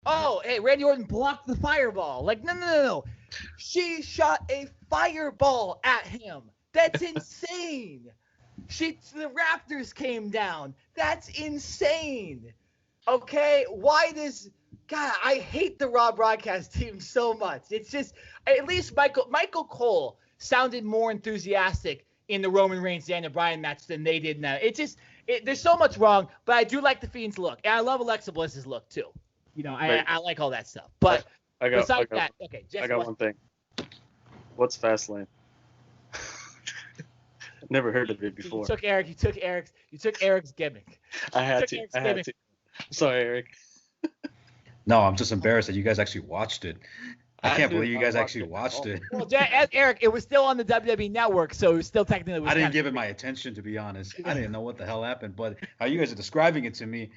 Oh, hey, Randy Orton blocked the fireball. Like, no. She shot a fireball at him. That's insane. The rafters came down. That's insane. Okay, God, I hate the Raw broadcast team so much. It's just, at least Michael Cole sounded more enthusiastic in the Roman Reigns Daniel Bryan match than they did now. There's so much wrong, but I do like the Fiend's look, and I love Alexa Bliss's look too. You know, I like all that stuff. But besides that, okay, Jesse, I got one thing. What's Fastlane? Never heard of it before. You took Eric's gimmick. I had to. Sorry, Eric. No, I'm just embarrassed that you guys actually watched it. I can't believe you guys actually watched it. Well, Eric, it was still on the WWE Network, so it was still technically. I didn't give it my attention, to be honest. I didn't know what the hell happened, but how you guys are describing it to me,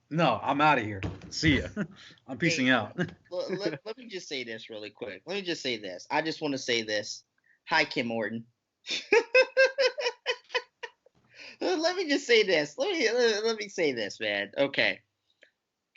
no, I'm out of here. See ya. I'm peacing out. Let me just say this really quick. Let me just say this. I just want to say this. Hi, Kim Orton. Let me just say this. Let me say this, man. Okay.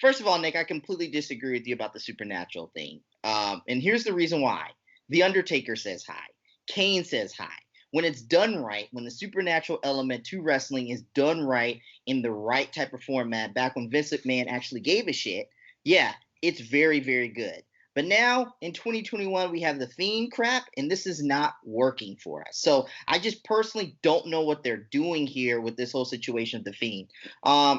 First of all, Nick, I completely disagree with you about the supernatural thing. And here's the reason why. The Undertaker says hi. Kane says hi. When it's done right, when the supernatural element to wrestling is done right in the right type of format, back when Vince McMahon actually gave a shit, yeah, it's very, very good. But now in 2021, we have the Fiend crap, and this is not working for us. So I just personally don't know what they're doing here with this whole situation with the Fiend.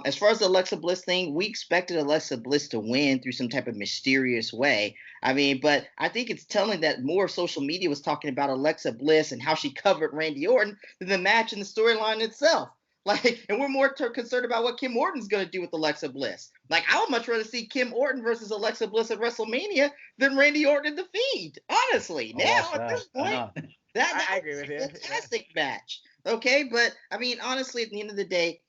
As far as the Alexa Bliss thing, we expected Alexa Bliss to win through some type of mysterious way. I mean, but I think it's telling that more social media was talking about Alexa Bliss and how she covered Randy Orton than the match and the storyline itself. Like, and we're more concerned about what Kim Orton's going to do with Alexa Bliss. Like, I would much rather see Kim Orton versus Alexa Bliss at WrestleMania than Randy Orton and The Fiend. Honestly, now at this point, I agree with you. Fantastic match. Okay, but I mean, honestly, at the end of the day,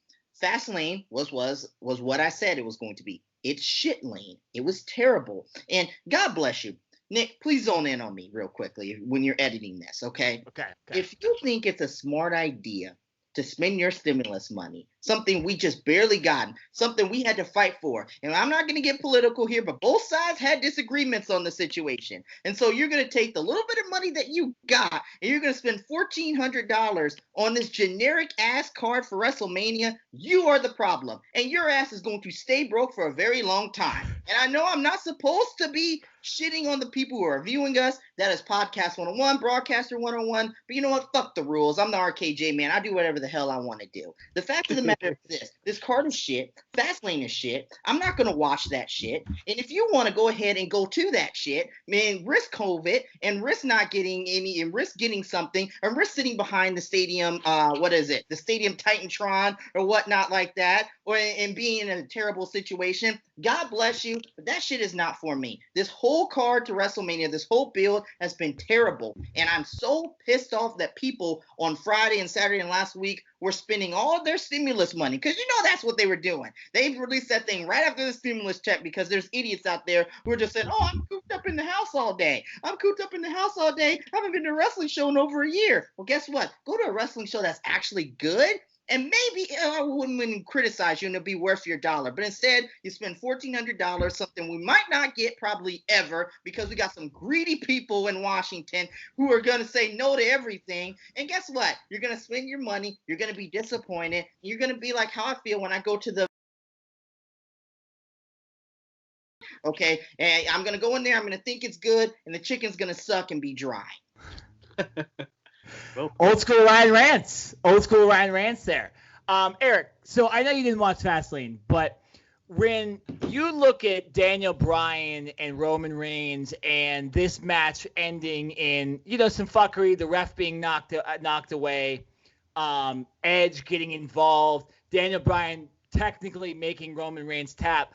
Fastlane was what I said it was going to be. It's shit lane. It was terrible. And God bless you. Nick, please zone in on me real quickly when you're editing this, okay? Okay. If you think it's a smart idea to spend your stimulus money, something we just barely gotten, something we had to fight for. And I'm not going to get political here, but both sides had disagreements on the situation. And so you're going to take the little bit of money that you got, and you're going to spend $1,400 on this generic ass card for WrestleMania. You are the problem, and your ass is going to stay broke for a very long time. And I know I'm not supposed to be shitting on the people who are viewing us. That is Podcast 101, Broadcaster 101. But you know what? Fuck the rules. I'm the RKJ man. I do whatever the hell I want to do. The fact of the matter is this card is shit. Fastlane is shit. I'm not going to watch that shit. And if you want to go ahead and go to that shit, man, risk COVID and risk not getting any, and risk getting something, and risk sitting behind the stadium, the Stadium Titantron or whatnot like that, and being in a terrible situation. God bless you, but that shit is not for me. This whole card to WrestleMania, this whole build has been terrible. And I'm so pissed off that people on Friday and Saturday and last week were spending all of their stimulus money, because you know that's what they were doing. They released that thing right after the stimulus check because there's idiots out there who are just saying, oh, I'm cooped up in the house all day. I haven't been to a wrestling show in over a year. Well, guess what? Go to a wrestling show that's actually good. And maybe I wouldn't criticize you and it'll be worth your dollar. But instead, you spend $1,400, something we might not get probably ever, because we got some greedy people in Washington who are going to say no to everything. And guess what? You're going to spend your money. You're going to be disappointed. You're going to be like how I feel when I go to the okay, and I'm going to go in there. I'm going to think it's good, and the chicken's going to suck and be dry. Old school Ryan Rants there. Eric, so I know you didn't watch Fastlane, but when you look at Daniel Bryan and Roman Reigns and this match ending in, some fuckery, the ref being knocked away, Edge getting involved, Daniel Bryan technically making Roman Reigns tap,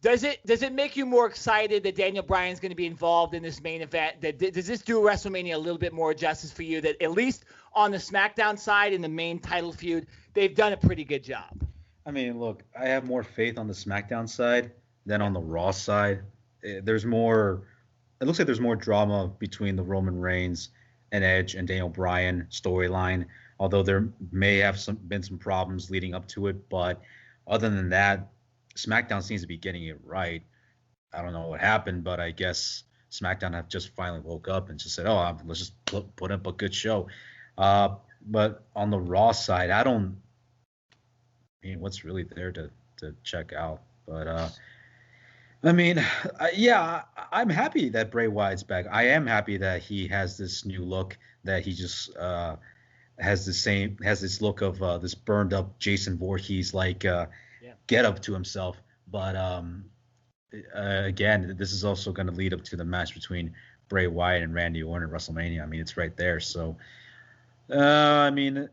does it make you more excited that Daniel Bryan's going to be involved in this main event? Does this do WrestleMania a little bit more justice for you, that at least on the SmackDown side in the main title feud, they've done a pretty good job? I mean, look, I have more faith on the SmackDown side than on the Raw side. There's more. It looks like there's more drama between the Roman Reigns and Edge and Daniel Bryan storyline, although there may have been some problems leading up to it. But other than that, SmackDown seems to be getting it right. I don't know what happened, but I guess SmackDown have just finally woke up and just said, "Oh, let's just put up a good show." But on the Raw side, what's really there to check out? But I'm happy that Bray Wyatt's back. I am happy that he has this new look, that he just has this look of this burned up Jason Voorhees get up to himself. But again, this is also going to lead up to the match between Bray Wyatt and Randy Orton at WrestleMania. I mean, it's right there. So, am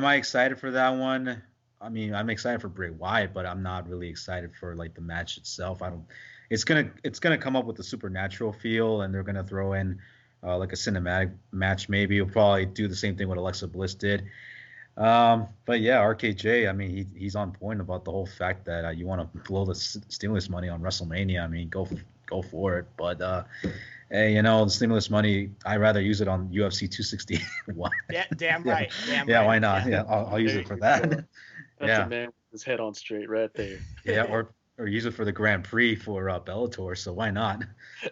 I excited for that one? I mean, I'm excited for Bray Wyatt, but I'm not really excited for the match itself. It's gonna come up with a supernatural feel, and they're gonna throw in a cinematic match. Maybe he'll probably do the same thing what Alexa Bliss did. But yeah, RKJ. I mean, he's on point about the whole fact that you want to blow the stimulus money on WrestleMania. I mean, go for it. But hey, the stimulus money, I'd rather use it on UFC 261. Yeah, damn right. Yeah, why not? Yeah, I'll use it for that. That's a man with his head on straight right there. Yeah, or use it for the Grand Prix for Bellator. So why not?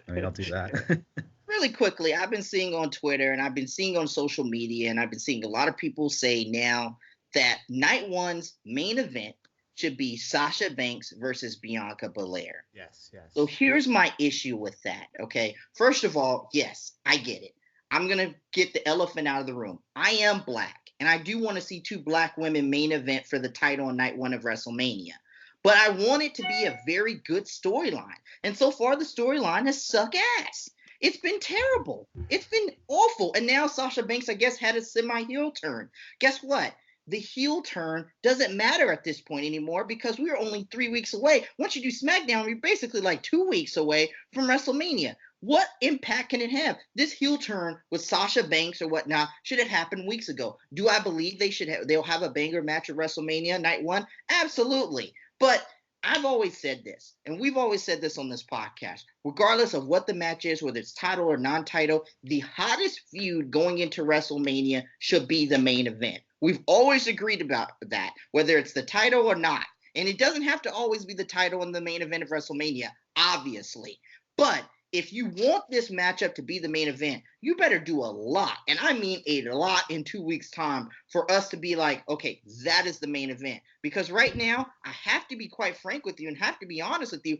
I mean, I'll do that. Really quickly, I've been seeing on Twitter and I've been seeing on social media, and I've been seeing a lot of people say now that night one's main event should be Sasha Banks versus Bianca Belair. Yes. So here's my issue with that, okay? First of all, yes, I get it. I'm going to get the elephant out of the room. I am black, and I do want to see two black women main event for the title on night one of WrestleMania. But I want it to be a very good storyline. And so far, the storyline has sucked ass. It's been terrible. It's been awful. And now Sasha Banks, I guess, had a semi-heel turn. Guess what? The heel turn doesn't matter at this point anymore because we are only 3 weeks away. Once you do SmackDown, we're basically 2 weeks away from WrestleMania. What impact can it have? This heel turn with Sasha Banks or whatnot should have happened weeks ago. Do I believe they'll have a banger match at WrestleMania night one? Absolutely. But I've always said this, and we've always said this on this podcast, regardless of what the match is, whether it's title or non-title, the hottest feud going into WrestleMania should be the main event. We've always agreed about that, whether it's the title or not. And it doesn't have to always be the title and the main event of WrestleMania, obviously. But if you want this matchup to be the main event, you better do a lot, and I mean a lot in 2 weeks' time for us to be okay, that is the main event. Because right now, I have to be quite frank with you and have to be honest with you,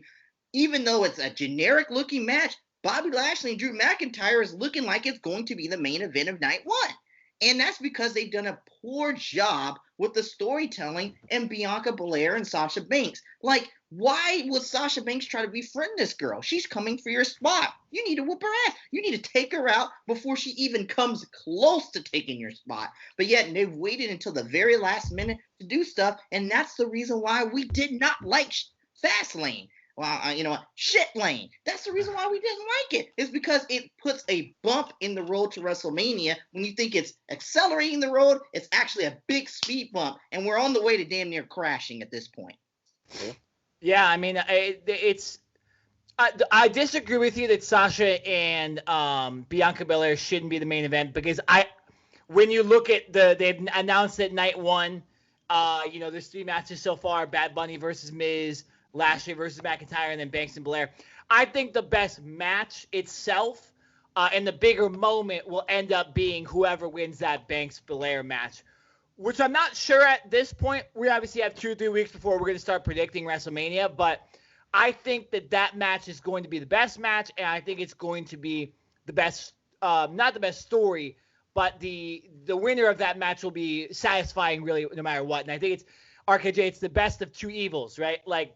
even though it's a generic-looking match, Bobby Lashley and Drew McIntyre is looking like it's going to be the main event of night one. And that's because they've done a poor job with the storytelling and Bianca Belair and Sasha Banks. Why would Sasha Banks try to befriend this girl? She's coming for your spot. You need to whoop her ass. You need to take her out before she even comes close to taking your spot. But yet they've waited until the very last minute to do stuff, and that's the reason why we did not like Fastlane. Well, shit lane. That's the reason why we didn't like it. It's because it puts a bump in the road to WrestleMania. When you think it's accelerating the road, it's actually a big speed bump, and we're on the way to damn near crashing at this point. Yeah, I mean, I disagree with you that Sasha and Bianca Belair shouldn't be the main event because when you look at they've announced that night one, there's 3 matches so far: Bad Bunny versus Miz, Lashley versus McIntyre, and then Banks and Belair. I think the best match itself and the bigger moment will end up being whoever wins that Banks-Belair match, which I'm not sure at this point. We obviously have 2 or 3 weeks before we're going to start predicting WrestleMania, but I think that match is going to be the best match, and I think it's going to be the best, not the best story, but the winner of that match will be satisfying really no matter what. And I think it's RKJ. It's the best of two evils, right? Like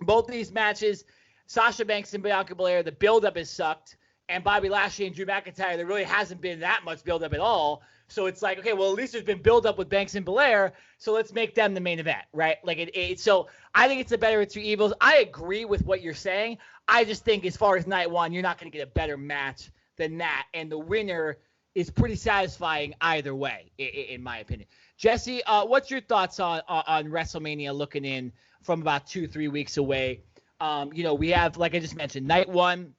both these matches, Sasha Banks and Bianca Belair, the buildup has sucked. And Bobby Lashley and Drew McIntyre, there really hasn't been that much buildup at all. So it's like, okay, well, at least there's been buildup with Banks and Belair, so let's make them the main event, right? Like, so I think it's the better of two evils. I agree with what you're saying. I just think as far as night one, you're not going to get a better match than that. And the winner is pretty satisfying either way, in my opinion. Jesse, what's your thoughts on WrestleMania looking in from about 2-3 weeks away? We have, like I just mentioned, night one.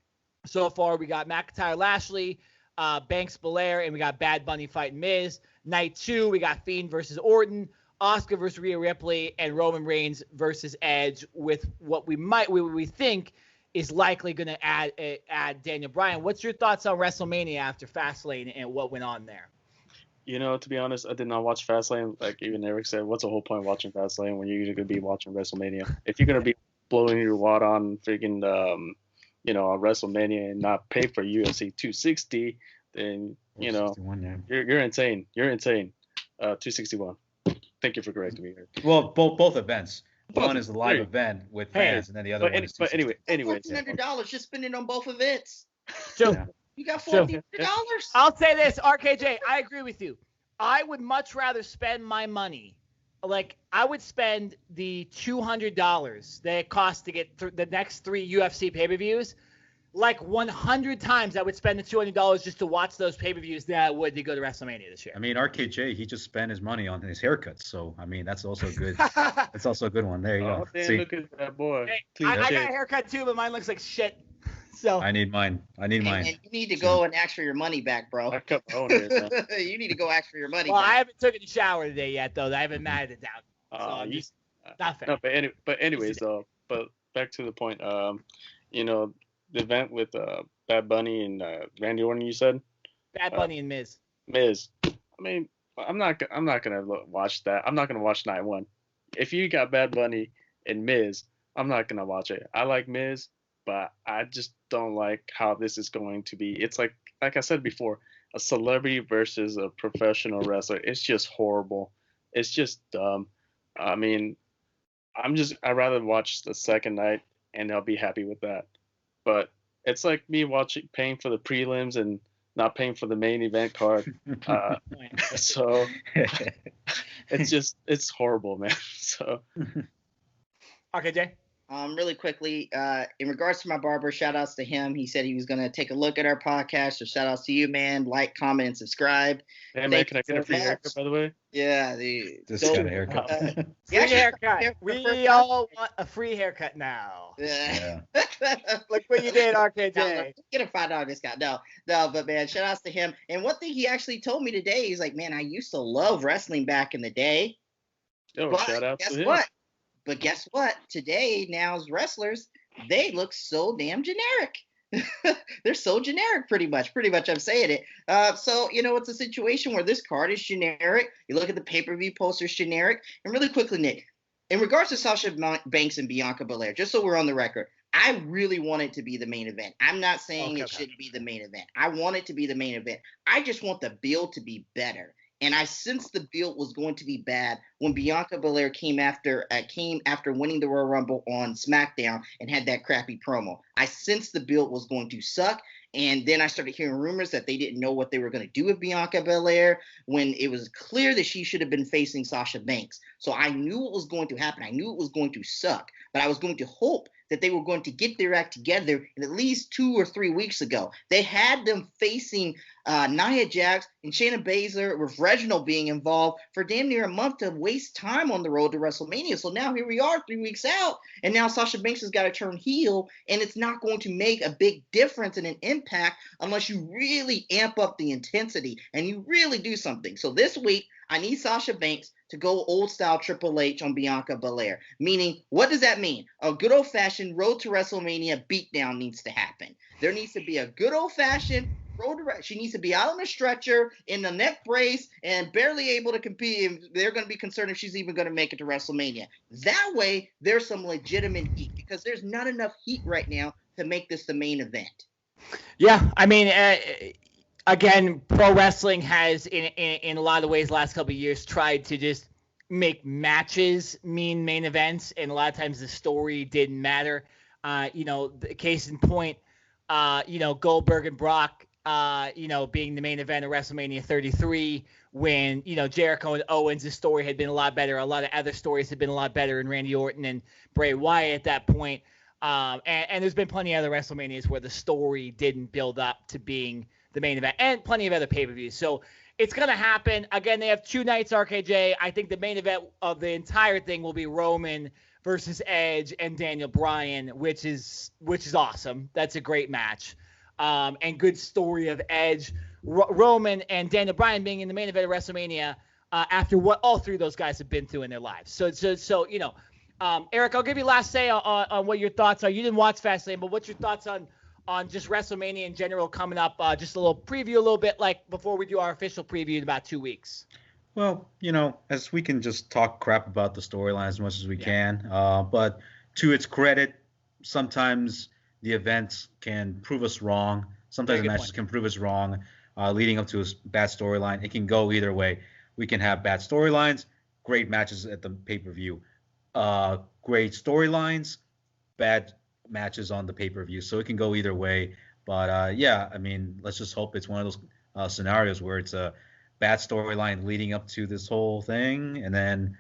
So far, we got McIntyre, Lashley, Banks, Belair, and we got Bad Bunny fighting Miz. Night two, we got Fiend versus Orton, Asuka versus Rhea Ripley, and Roman Reigns versus Edge with what we think is likely going to add Daniel Bryan. What's your thoughts on WrestleMania after Fastlane and what went on there? To be honest, I did not watch Fastlane. Like even Eric said, what's the whole point watching Fastlane when you're going to be watching WrestleMania? If you're going to be blowing your wad on freaking on WrestleMania and not pay for UFC 260, then you're insane. You're insane. 261. Thank you for correcting me here. Well, both events. One is a live event with fans, and then the other one is. But anyway, $1,400. Just spend it on both events. So you got $1,400. I'll say this, RKJ. I agree with you. I would much rather spend my money. Like, I would spend the $200 that it costs to get the next 3 UFC pay-per-views. Like 100 times I would spend the $200 just to watch those pay-per-views than I would to go to WrestleMania this year. I mean, RKJ, he just spent his money on his haircuts. So, I mean, that's also good. That's also a good one. There you go. Damn, see? Look at that boy. Hey, I got a haircut too, but mine looks like shit. So I need mine. And you need to go and ask for your money back, bro. I cut my own hair, man. You need to go ask for your money well, back. I haven't taken a shower today yet, though. I haven't matted it down. So I'm just not fair. No, but anyways, but back to the point. The event with Bad Bunny and Randy Orton, you said. Bad Bunny and Miz. Miz. I mean, I'm not gonna watch that. I'm not gonna watch night one. If you got Bad Bunny and Miz, I'm not gonna watch it. I like Miz, but I just don't like how this is going to be. It's like I said before, a celebrity versus a professional wrestler. It's just horrible. It's just dumb. I mean, I'd rather watch the second night and I'll be happy with that. But it's like me paying for the prelims and not paying for the main event card. So it's horrible, man. So. Okay, Jay. Really quickly, in regards to my barber, shout outs to him. He said he was going to take a look at our podcast. So shout outs to you, man. Like, comment, and subscribe. Hey, man, can I get a free haircut, by the way? Yeah. Just got a haircut. Free haircut. We all want a free haircut now. Yeah. Look what you did, RKJ. Get a $5 discount. No, but man, shout outs to him. And one thing he actually told me today, he's like, man, I used to love wrestling back in the day. Oh, shout out to him. What? But guess what? Today, now's wrestlers, they look so damn generic. They're so generic, pretty much. I'm saying it. So, it's a situation where this card is generic. You look at the pay-per-view posters, generic. And really quickly, Nick, in regards to Sasha Banks and Bianca Belair, just so we're on the record, I really want it to be the main event. I'm not saying it shouldn't be the main event. I want it to be the main event. I just want the build to be better. And I sensed the build was going to be bad when Bianca Belair came after winning the Royal Rumble on SmackDown and had that crappy promo. I sensed the build was going to suck. And then I started hearing rumors that they didn't know what they were going to do with Bianca Belair when it was clear that she should have been facing Sasha Banks. So I knew what was going to happen. I knew it was going to suck. But I was going to hope that they were going to get their act together at least 2 or 3 weeks ago. They had them facing Nia Jax and Shayna Baszler with Reginald being involved for damn near a month to waste time on the road to WrestleMania. So now here we are 3 weeks out, and now Sasha Banks has got to turn heel, and it's not going to make a big difference and an impact unless you really amp up the intensity and you really do something. So this week, I need Sasha Banks to go old style Triple H on Bianca Belair. Meaning, what does that mean? A good old fashioned road to WrestleMania beatdown needs to happen. There needs to be a good old fashioned road to. She needs to be out on a stretcher in the neck brace and barely able to compete. They're going to be concerned if she's even going to make it to WrestleMania. That way, there's some legitimate heat because there's not enough heat right now to make this the main event. Yeah, I mean, again, pro wrestling has, in a lot of ways, the last couple of years, tried to just make matches mean main events, and a lot of times the story didn't matter. The case in point, Goldberg and Brock, being the main event of WrestleMania 33, when, Jericho and Owens, the story had been a lot better. A lot of other stories had been a lot better in Randy Orton and Bray Wyatt at that point. And there's been plenty of other WrestleManias where the story didn't build up to being the main event, and plenty of other pay-per-views. So it's going to happen. Again, they have 2 nights, RKJ. I think the main event of the entire thing will be Roman versus Edge and Daniel Bryan, which is awesome. That's a great match. And good story of Edge, Roman, and Daniel Bryan being in the main event of WrestleMania after what all 3 of those guys have been through in their lives. So Eric, I'll give you last say on what your thoughts are. You didn't watch Fastlane, but what's your thoughts on just WrestleMania in general coming up? Just a little preview, a little bit like before we do our official preview in about 2 weeks. Well, as we can just talk crap about the storyline as much as we can, but to its credit, sometimes the events can prove us wrong. Sometimes the matches can prove us wrong, leading up to a bad storyline. It can go either way. We can have bad storylines, great matches at the pay-per-view. Great storylines, bad matches on the pay-per-view. So it can go either way. But, let's just hope it's one of those scenarios where it's a bad storyline leading up to this whole thing, and then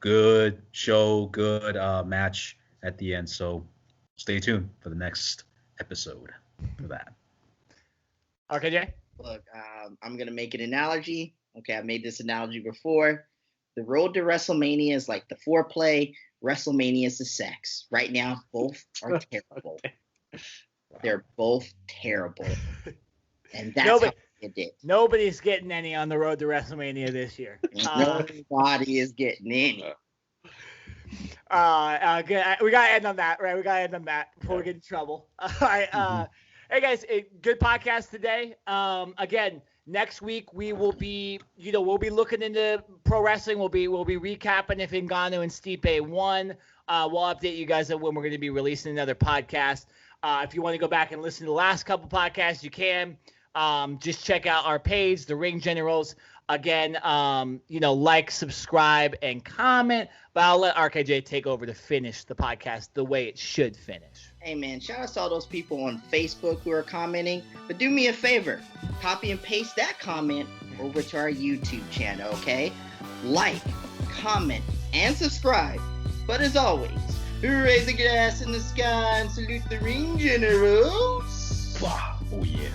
good show, good match at the end. So stay tuned for the next episode for that. RKJ? Look, I'm going to make an analogy. Okay, I've made this analogy before. The road to WrestleMania is like the foreplay. WrestleMania is the sex. Right now, both are terrible. They're both terrible. And that's how it did. Nobody's getting any on the road to WrestleMania this year. Nobody is getting any. Good. We got to end on that, right? We got to end on that before we get in trouble. All right. Hey, guys, good podcast today. Again, next week we will be, we'll be looking into pro wrestling. We'll be recapping if Ngannou and Stipe won. We'll update you guys on when we're going to be releasing another podcast. If you want to go back and listen to the last couple podcasts, you can. Just check out our page, The Ring Generals. Again, like, subscribe, and comment. But I'll let RKJ take over to finish the podcast the way it should finish. Hey, man, shout out to all those people on Facebook who are commenting. But do me a favor. Copy and paste that comment over to our YouTube channel, okay? Like, comment, and subscribe. But as always, raise the glass in the sky and salute the Ring Generals. Oh, yeah.